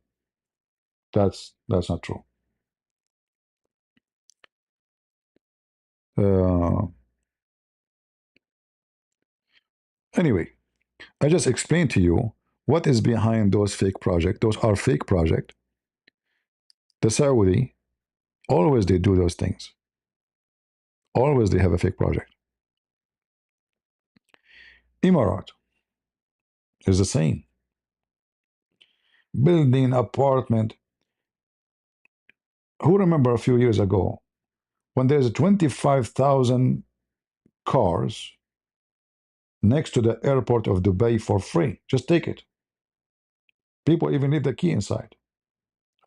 That's not true. Uh, anyway, I just explained to you what is behind those fake projects. Those are fake projects. The Saudi always they do those things. Always they have a fake project. Emirat is the same. Building apartment. Who remember a few years ago when there's 25,000 cars next to the airport of Dubai for free? Just take it. People even leave the key inside.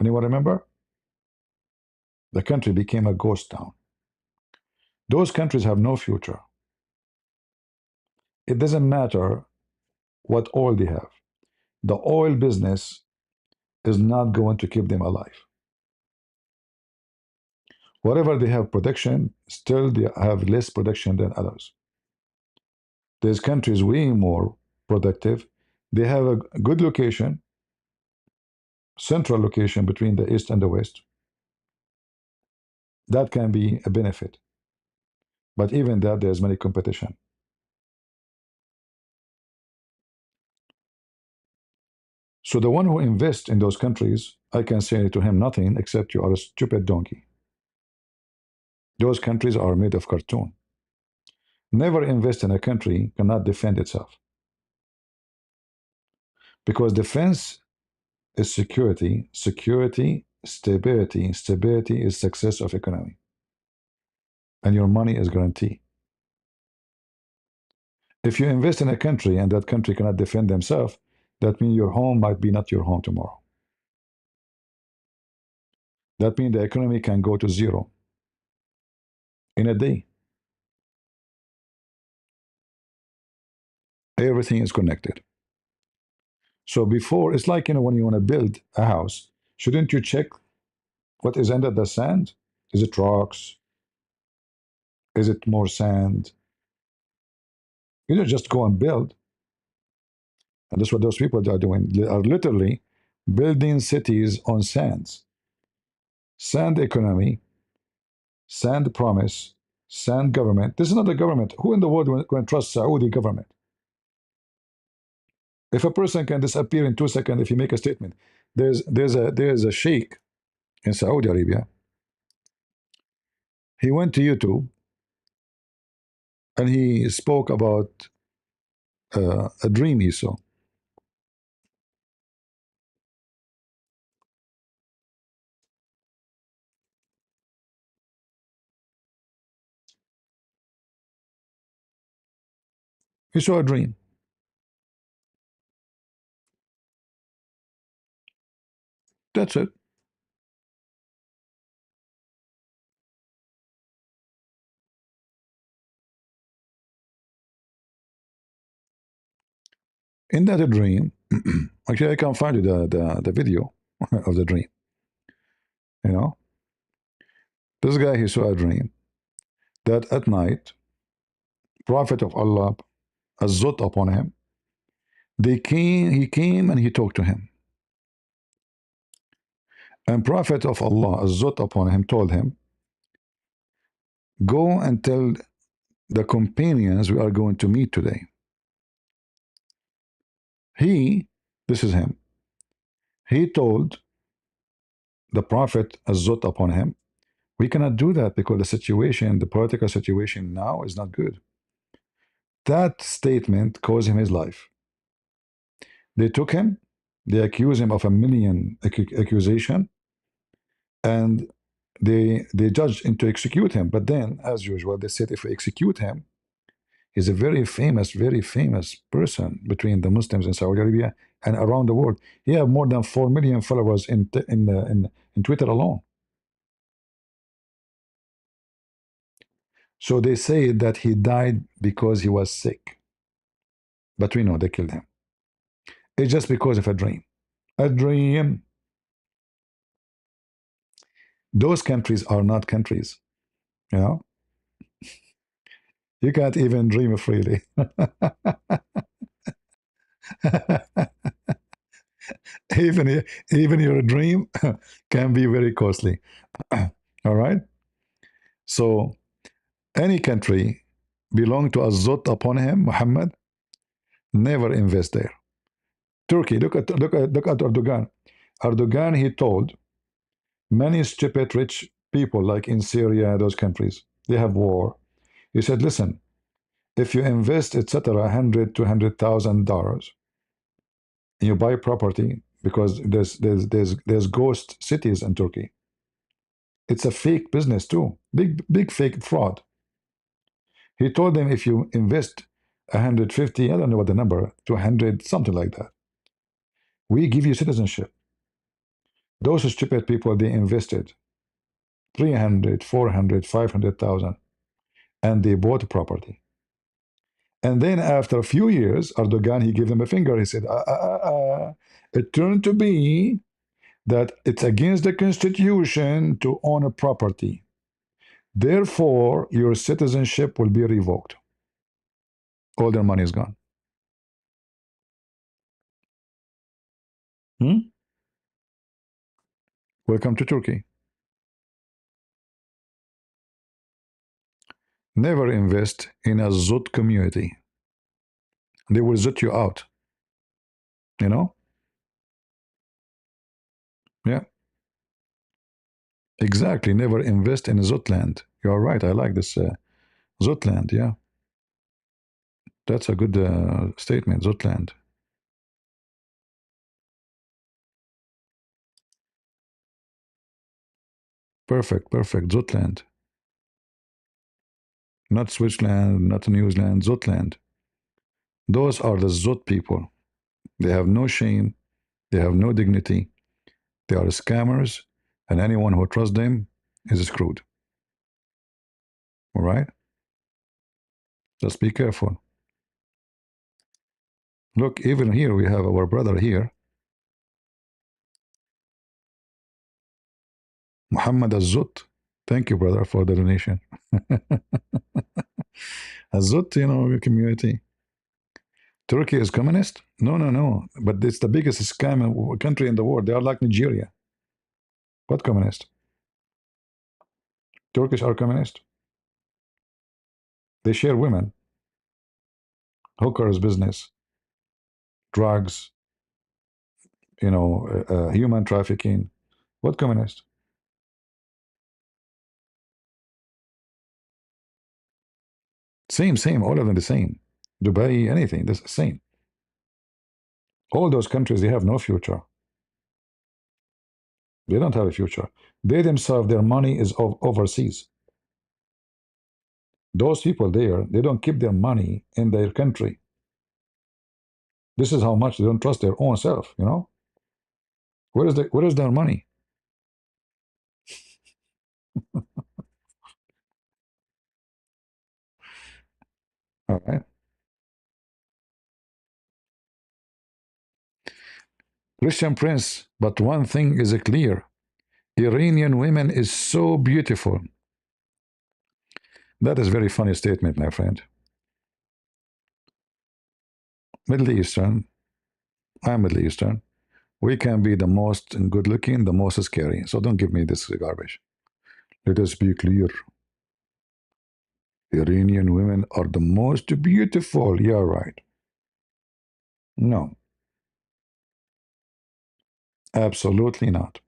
Anyone remember? The country became a ghost town. Those countries have no future. It doesn't matter what oil they have. The oil business is not going to keep them alive. Whatever they have production, still they have less production than others. There's countries way more productive. They have a good location, central location between the east and the west. That can be a benefit. But even that, there's many competition. So the one who invests in those countries, I can say to him nothing except you are a stupid donkey. Those countries are made of cartoon. Never invest in a country cannot defend itself. Because defense is security, security, stability, stability is success of economy. And your money is guaranteed. If you invest in a country and that country cannot defend themselves, that means your home might be not your home tomorrow. That means the economy can go to zero in a day. Everything is connected. So before, it's like, when you want to build a house, shouldn't you check what is under the sand? Is it rocks? Is it more sand? You don't just go and build. And that's what those people are doing. They are literally building cities on sands. Sand economy, sand promise, sand government. This is not a government. Who in the world going to trust Saudi government? If a person can disappear in 2 seconds if you make a statement, there's a sheikh in Saudi Arabia. He went to YouTube and he spoke about a dream he saw. He saw a dream. That's it. In that dream, actually, I can find you the video of the dream. You know, this guy he saw a dream that at night, Prophet of Allah, Azzot upon him, he came and he talked to him. And Prophet of Allah, Azzot upon him, told him, go and tell the companions we are going to meet today. He, this is him, he told the Prophet Azzot upon him We cannot do that because the situation, the political situation now is not good. That statement cost him his life. They took him, they accused him of a million accusation, and they judged him to execute him. But then, as usual, they said if we execute him, he's a very famous person between the Muslims in Saudi Arabia and around the world. He have more than 4 million followers in Twitter alone. So they say that he died because he was sick, but we know they killed him. It's just because of a dream. A dream. Those countries are not countries. You know, you can't even dream freely. even even your dream can be very costly. All right. So any country belong to Azot upon him, Muhammad, never invest there. Turkey, look at Erdogan. Erdogan, he told many stupid rich people like in Syria, those countries, they have war. He said, listen, if you invest, etc., 100 to $200,000, and you buy property because there's ghost cities in Turkey. It's a fake business too, big fake fraud. He told them if you invest 150, I don't know what the number, 200, something like that, we give you citizenship. Those stupid people, they invested 300, 400, 500,000, and they bought property. And then after a few years, Erdogan, he gave them a finger. He said, it turned to be that it's against the constitution to own a property. Therefore, your citizenship will be revoked. All their money is gone. Hmm? Welcome to Turkey. Never invest in a Zut community. They will zut you out. You know? Yeah, exactly. Never invest in Zutland. You're right. I like this Zutland. Yeah, that's a good statement. Zutland. Perfect, perfect. Zutland. Not Switzerland, not New Zealand, Zutland. Those are the Zut people. They have no shame, they have no dignity, they are scammers, and anyone who trusts them is screwed. All right? Just be careful. Look, even here we have our brother here, Muhammad Azut. Thank you, brother, for the donation. Azut, community. Turkey is communist? No, no, no. But it's the biggest scam country in the world. They are like Nigeria. What communist? Turkish are communist. They share women, hookers business, drugs, human trafficking. What communist? Same, same. All of them the same. Dubai, anything, the same. All those countries, they have no future. They don't have a future. They themselves, their money is overseas. Those people there, they don't keep their money in their country. This is how much they don't trust their own self. Where is their money? All right. Christian Prince, but one thing is clear. Iranian women is so beautiful. That is a very funny statement, my friend. Middle Eastern, I'm Middle Eastern. We can be the most good looking, the most scary. So don't give me this garbage. Let us be clear. Iranian women are the most beautiful. You're right. No, absolutely not.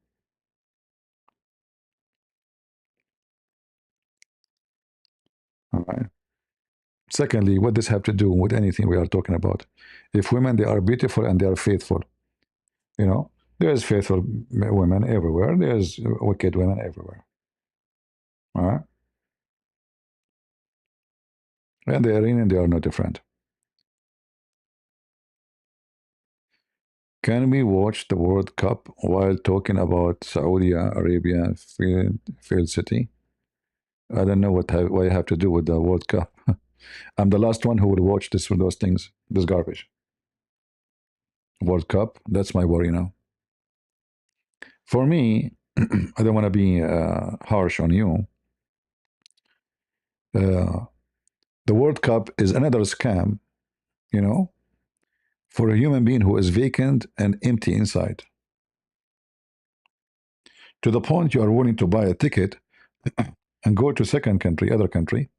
All right. Secondly, what does have to do with anything we are talking about? If women they are beautiful and they are faithful, you know, there's faithful women everywhere. There's wicked women everywhere. All right, and the Iranian they are no different. Can we watch the World Cup while talking about Saudi Arabia failed city? I don't know what I have to do with the World Cup. I'm the last one who will watch this those things, this garbage. World Cup, that's my worry now. For me, I don't want to be harsh on you. Uh, the World Cup is another scam, you know, for a human being who is vacant and empty inside. To the point you are willing to buy a ticket and go to second country, other country,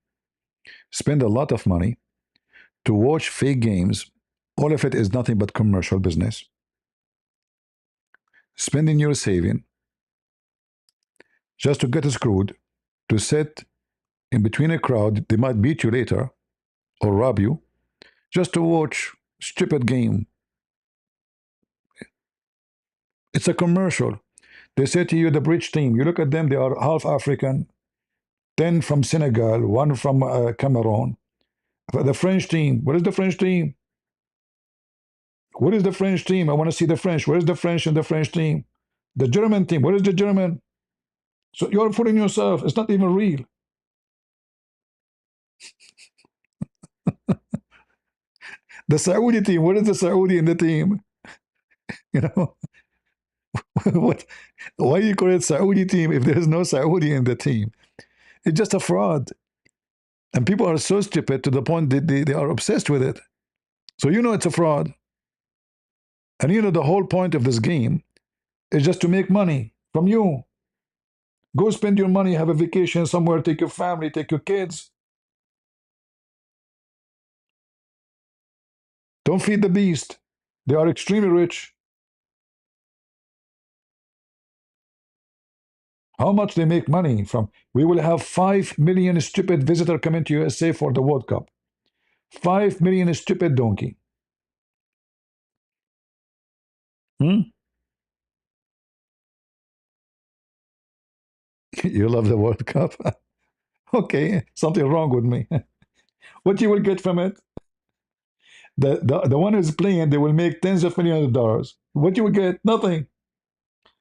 spend a lot of money to watch fake games. All of it is nothing but commercial business. Spending your saving just to get screwed, to sit in between a crowd, they might beat you later or rob you, just to watch stupid game. It's a commercial. They say to you, the bridge team, you look at them, they are half African, 10 from Senegal, one from Cameroon. The French team, what is the French team? What is the French team? I want to see the French. Where is the French in the French team? The German team, what is the German? So you're fooling yourself. It's not even real. The Saudi team, what is the Saudi in the team? You know, what? Why do you call it Saudi team if there is no Saudi in the team? It's just a fraud. And people are so stupid to the point that they are obsessed with it. So you know it's a fraud. And you know the whole point of this game is just to make money from you. Go spend your money, have a vacation somewhere, take your family, take your kids. Don't feed the beast. They are extremely rich. How much they make money from? We will have 5 million stupid visitor coming to USA for the World Cup. 5 million stupid donkey. Hmm? You love the World Cup? Okay, something wrong with me. What you will get from it? The one who's playing, they will make tens of millions of dollars. What you will get? Nothing.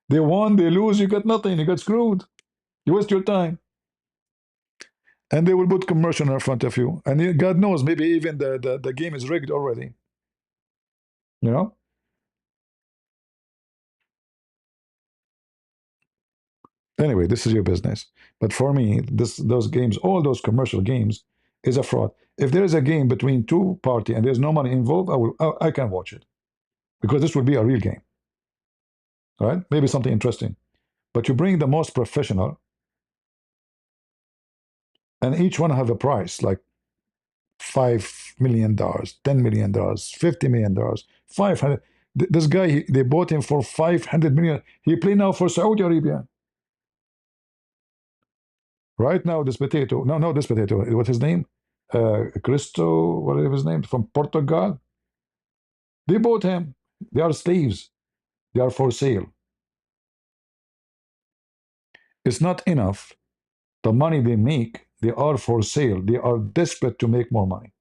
They won, they lose, you got nothing. You got screwed. You waste your time. And they will put commercial in front of you. And God knows, maybe even the game is rigged already. You know? Anyway, this is your business. But for me, those games, all those commercial games, is a fraud. If there is a game between two party and there's no money involved, I can watch it because this would be a real game, right? Maybe something interesting. But you bring the most professional, and each one have a price like $5 million, $10 million, $50 million, 500. This guy, they bought him for 500 million. He play now for Saudi Arabia. Right now, this potato, no, this potato, what's his name? Cristo, whatever his name, from Portugal. They bought him. They are slaves. They are for sale. It's not enough. The money they make, they are for sale. They are desperate to make more money.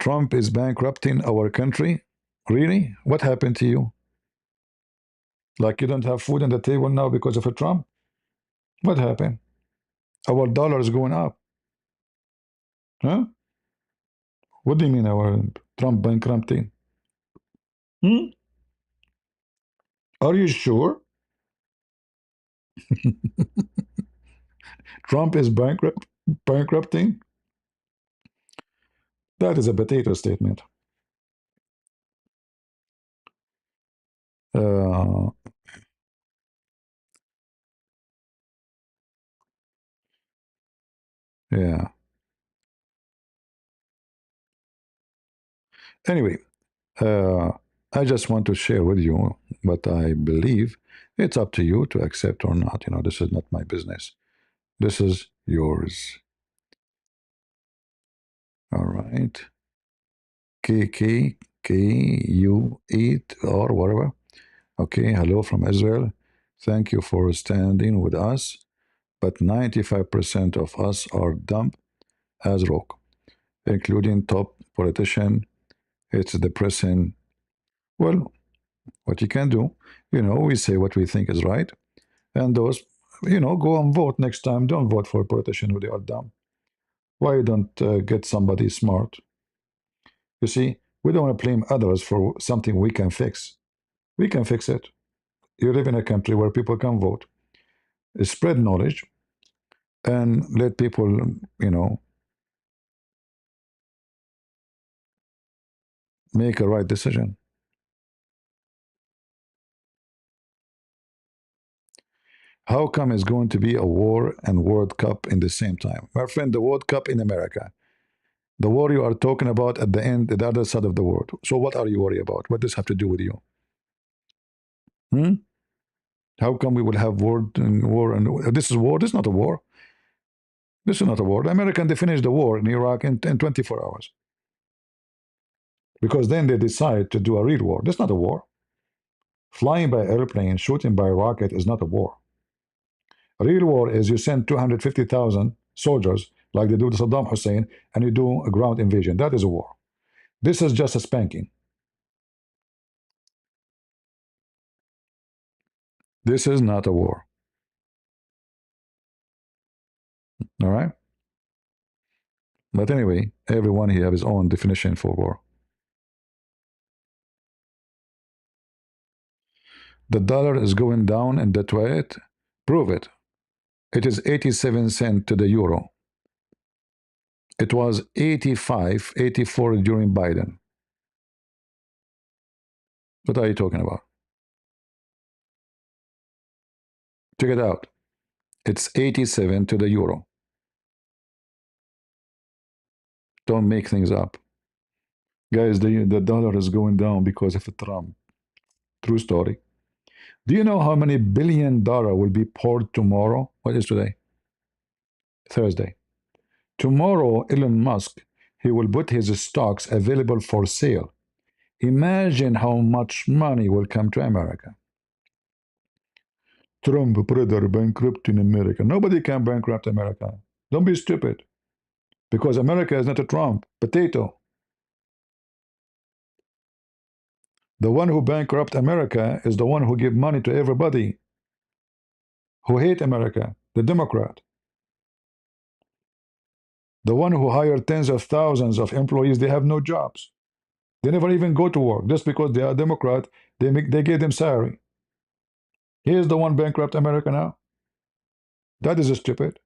Trump is bankrupting our country. Really? What happened to you? Like you don't have food on the table now because of a Trump? What happened? Our dollar is going up. Huh? What do you mean our Trump bankrupting? Hmm? Are you sure? Trump is bankrupting? That is a potato statement. Uh, yeah. Anyway, uh, I just want to share with you what I believe. It's up to you to accept or not. This is not my business. This is yours. All right. KKKU8 or whatever. Okay. Hello from Israel. Thank you for standing with us. But 95% of us are dumb as rock, including top politician. It's depressing. Well, what you can do, we say what we think is right. And those, go and vote next time. Don't vote for a politician who they are dumb. Why don't get somebody smart? You see, we don't want to blame others for something we can fix. We can fix it. You live in a country where people can vote. Spread knowledge and let people, make a right decision. How come it's going to be a war and World Cup in the same time? My friend, the World Cup in America. The war you are talking about at the end, at the other side of the world. So what are you worried about? What does this have to do with you? Hmm? How come we will have war and this is war? This is not a war. This is not a war. The American they finished the war in Iraq in 24 hours because then they decide to do a real war. That's not a war. Flying by airplane, shooting by rocket is not a war. A real war is you send 250,000 soldiers like they do to Saddam Hussein and you do a ground invasion. That is a war. This is just a spanking. This is not a war. All right. But anyway, everyone he have his own definition for war. The dollar is going down in Detroit. Prove it. It is 87 cents to the euro. It was 85, 84 during Biden. What are you talking about? Check it out. It's 87 to the euro. Don't make things up. Guys, the dollar is going down because of Trump. True story. Do you know how many $1 billion will be poured tomorrow? What is today? Thursday. Tomorrow, Elon Musk, he will put his stocks available for sale. Imagine how much money will come to America. Trump, brother, bankrupt in America. Nobody can bankrupt America. Don't be stupid. Because America is not a Trump, potato. The one who bankrupt America is the one who give money to everybody who hate America, the Democrat. The one who hired tens of thousands of employees, they have no jobs. They never even go to work. Just because they are Democrat, they give them salary. He is the one bankrupt America now. That is stupid.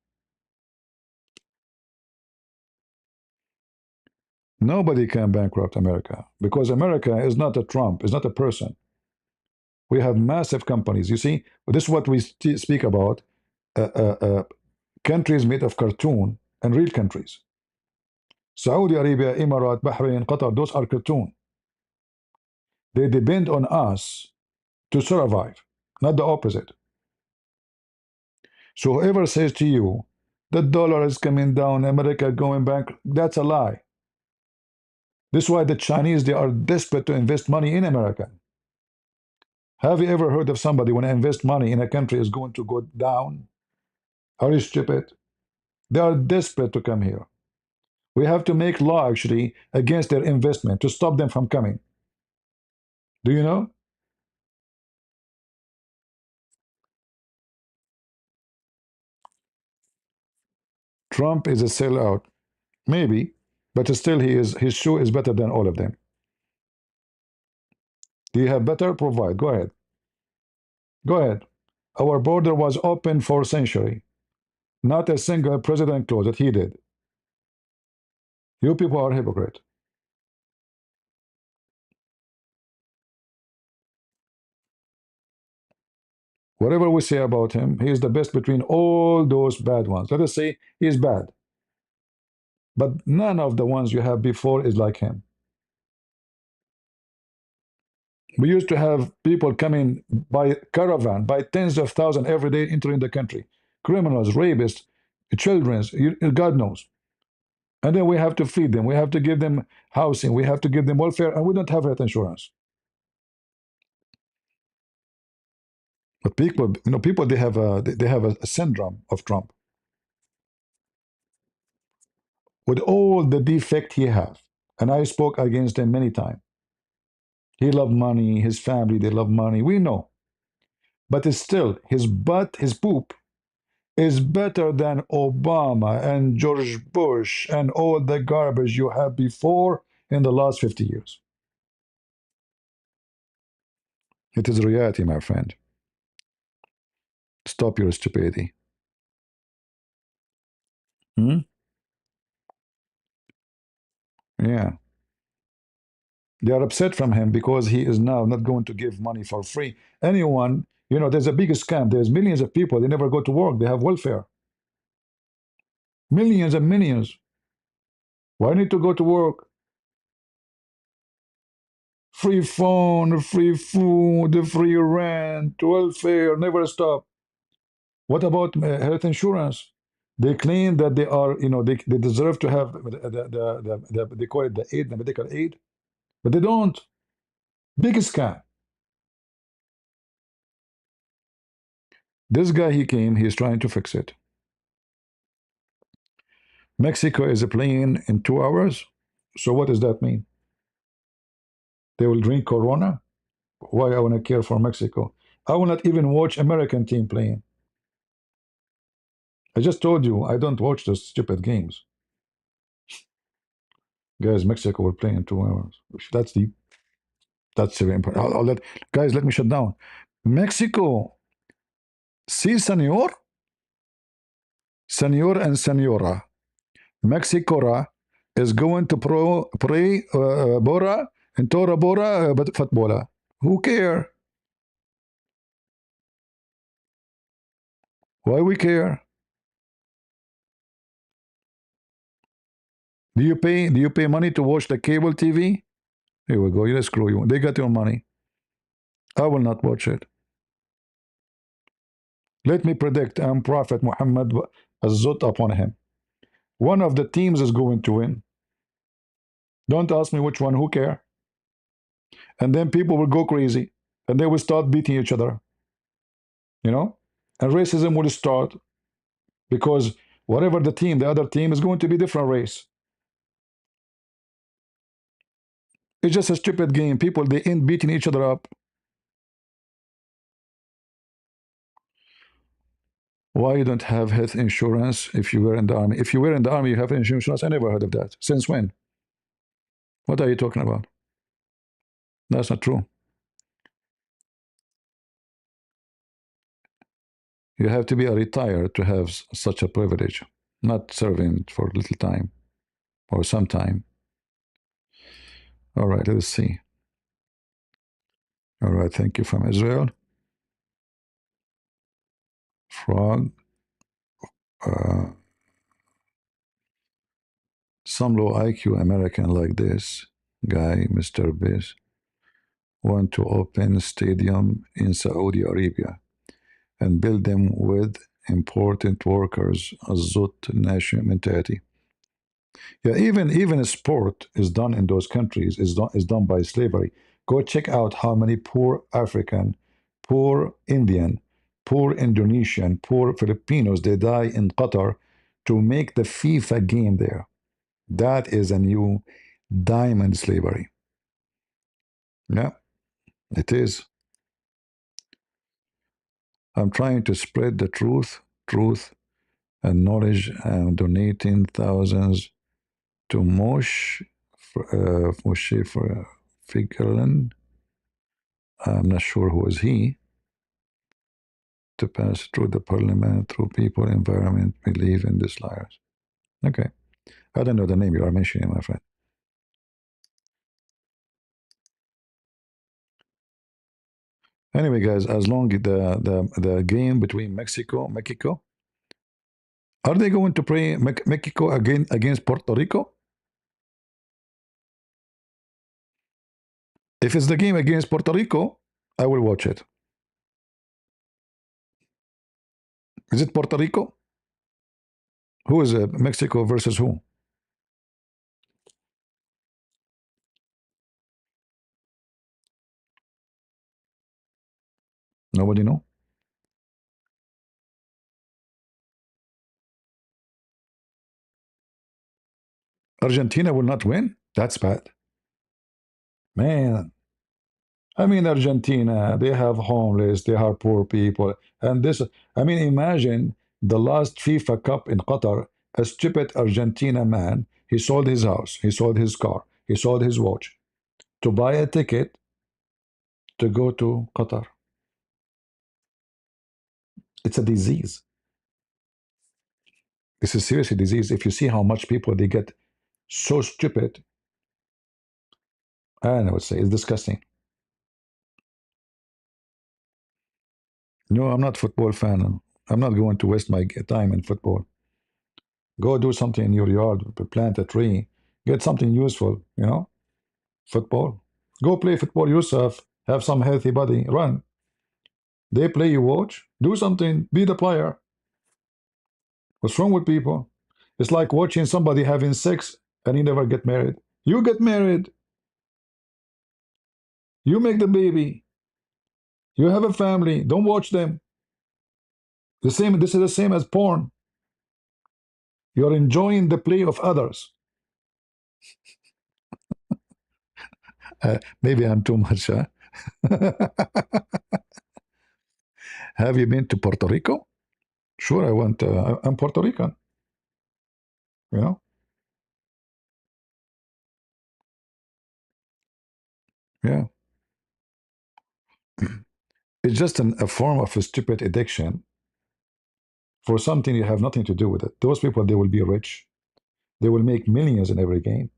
Nobody can bankrupt America because America is not a Trump, is not a person. We have massive companies. You see, this is what we speak about countries made of cartoon and real countries. Saudi Arabia, Emirat, Bahrain, Qatar, those are cartoon. They depend on us to survive, not the opposite. So whoever says to you, the dollar is coming down, America going back, that's a lie. This is why the Chinese, they are desperate to invest money in America. Have you ever heard of somebody when I invest money in a country is going to go down? Are you stupid? They are desperate to come here. We have to make law actually against their investment to stop them from coming. Do you know? Trump is a sellout. Maybe, but still his shoe is better than all of them. Do you have better? Provide. Go ahead. Go ahead. Our border was open for a century. Not a single president closed it. He did. You people are hypocrite. Whatever we say about him, he is the best between all those bad ones. Let us say he is bad. But none of the ones you have before is like him. We used to have people coming by caravan, by tens of thousands every day entering the country. Criminals, rapists, children, God knows. And then we have to feed them. We have to give them housing. We have to give them welfare, and we don't have health insurance. But people, people they have a syndrome of Trump with all the defect he have. And I spoke against him many times. He loved money. His family, they love money. We know, but it's still his butt, his poop is better than Obama and George Bush and all the garbage you had before in the last 50 years. It is reality, my friend. Stop your stupidity. Hmm? Yeah. They are upset from him because he is now not going to give money for free. Anyone, there's a big scam. There's millions of people. They never go to work. They have welfare. Millions and millions. Why need to go to work? Free phone, free food, free rent, welfare, never stop. What about health insurance? They claim that they are, they deserve to have they call it the aid, the medical aid, but they don't. Big scam. This guy, he came, he's trying to fix it. Mexico is a plane in 2 hours. So what does that mean? They will drink Corona? Why I want to care for Mexico? I will not even watch American team playing. I just told you I don't watch those stupid games. Guys, Mexico will play in 2 hours. That's very important. Guys, let me shut down. Mexico, si senor, senor and senora. Mexicora is going to pray Bora and Tora Bora, but Fatbola. Who care? Why we care? Do you pay money to watch the cable TV? Here we go. You screw you. They got your money. I will not watch it. Let me predict. I'm Prophet Muhammad Azut upon him. One of the teams is going to win. Don't ask me which one. Who care? And then people will go crazy, and they will start beating each other. You know, and racism will start because whatever the other team is going to be different race. It's just a stupid game. People they end beating each other up. Why you don't have health insurance if you were in the army? If you were in the army, you have insurance. I never heard of that. Since when? What are you talking about? That's not true. You have to be a retired to have such a privilege, not serving for little time or some time. All right, let's see. All right, thank you from Israel. Frog. Uh, some low IQ American like this guy, Mr. Biz, want to open stadium in Saudi Arabia and build them with important workers, a Zut national mentality. Yeah, even a sport is done in those countries is done by slavery. Go check out how many poor African, poor Indian, poor Indonesian, poor Filipinos they die in Qatar to make the FIFA game there. That is a new diamond slavery. Yeah, it is. I'm trying to spread the truth and knowledge. I'm donating thousands to Moshe for Figerland. I'm not sure who is he, to pass through the parliament, through people, environment, believe in these liars. Okay. I don't know the name you are mentioning, my friend. Anyway, guys, as long as the game between Mexico, are they going to play Mexico again against Puerto Rico? If it's the game against Puerto Rico, I will watch it. Is it Puerto Rico? Who is it? Mexico versus who? Nobody know. Argentina will not win. That's bad, man. I mean, Argentina, they have homeless, they have poor people. And this, I mean, imagine the last FIFA Cup in Qatar, a stupid Argentina man, he sold his house, he sold his car, he sold his watch to buy a ticket to go to Qatar. It's a disease. This is seriously a disease. If you see how much people they get so stupid, I would say it's disgusting. No, I'm not football fan. I'm not going to waste my time in football. Go do something in your yard, plant a tree, get something useful, football. Go play football yourself, have some healthy body, run. They play, you watch, do something, be the player. What's wrong with people? It's like watching somebody having sex and you never get married. You get married, you make the baby, you have a family, don't watch them. The same, this is the same as porn. You're enjoying the play of others. Maybe I'm too much, huh? Have you been to Puerto Rico? Sure, I went. I'm Puerto Rican, you know? Yeah. It's just a form of a stupid addiction for something you have nothing to do with it. Those people, they will be rich. They will make millions in every game.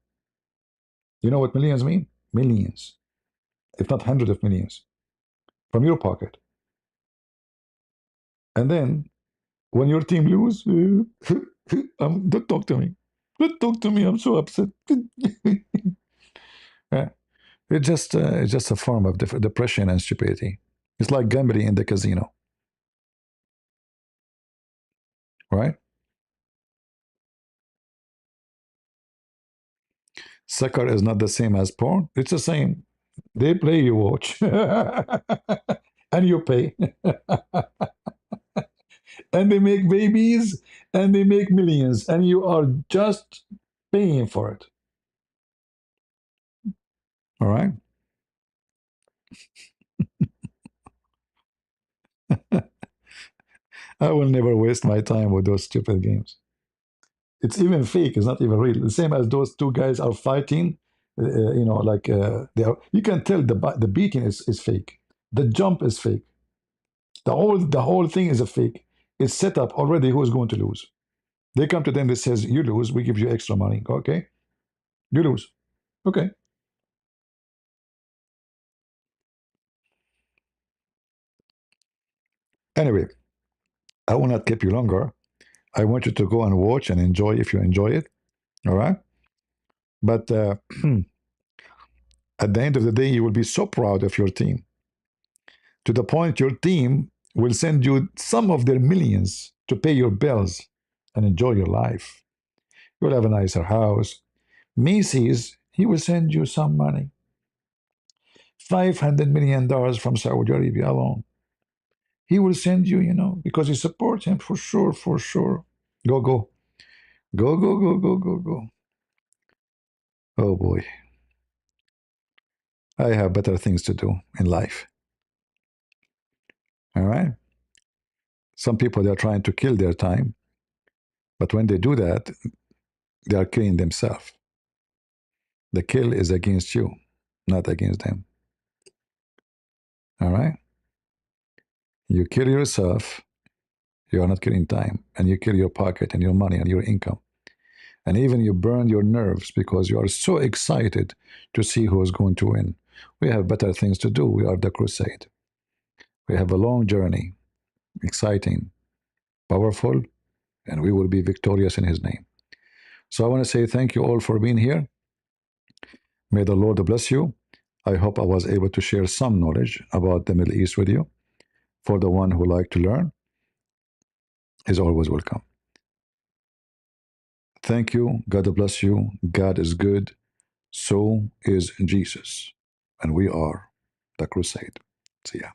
You know what millions mean? Millions, if not hundreds of millions, from your pocket. And then when your team lose, don't talk to me. Don't talk to me. I'm so upset. Yeah. It's just a form of depression and stupidity. It's like gambling in the casino, right? Soccer is not the same as porn. It's the same. They play, you watch, and you pay, and they make babies, and they make millions, and you are just paying for it. All right. I will never waste my time with those stupid games. It's even fake. It's not even real. The same as those two guys are fighting. Like they are. You can tell the beating is fake. The jump is fake. The whole thing is a fake. It's set up already. Who is going to lose? They come to them. That says you lose. We give you extra money. Okay, you lose. Okay. Anyway, I will not keep you longer. I want you to go and watch and enjoy if you enjoy it. All right. But at the end of the day, you will be so proud of your team to the point your team will send you some of their millions to pay your bills and enjoy your life. You'll have a nicer house. Macy's, he will send you some money. $500 million from Saudi Arabia alone. He will send you, because you support him for sure, for sure. Go, go. Go, go, go, go, go, go. Oh boy. I have better things to do in life. All right. Some people they are trying to kill their time, but when they do that, they are killing themselves. The kill is against you, not against them. All right. You kill yourself, you are not killing time, and you kill your pocket and your money and your income. And even you burn your nerves because you are so excited to see who is going to win. We have better things to do. We are the crusade. We have a long journey, exciting, powerful, and we will be victorious in His name. So I want to say thank you all for being here. May the Lord bless you. I hope I was able to share some knowledge about the Middle East with you. For the one who like to learn, is always welcome. Thank you. God bless you. God is good. So is Jesus. And we are the crusade. See ya.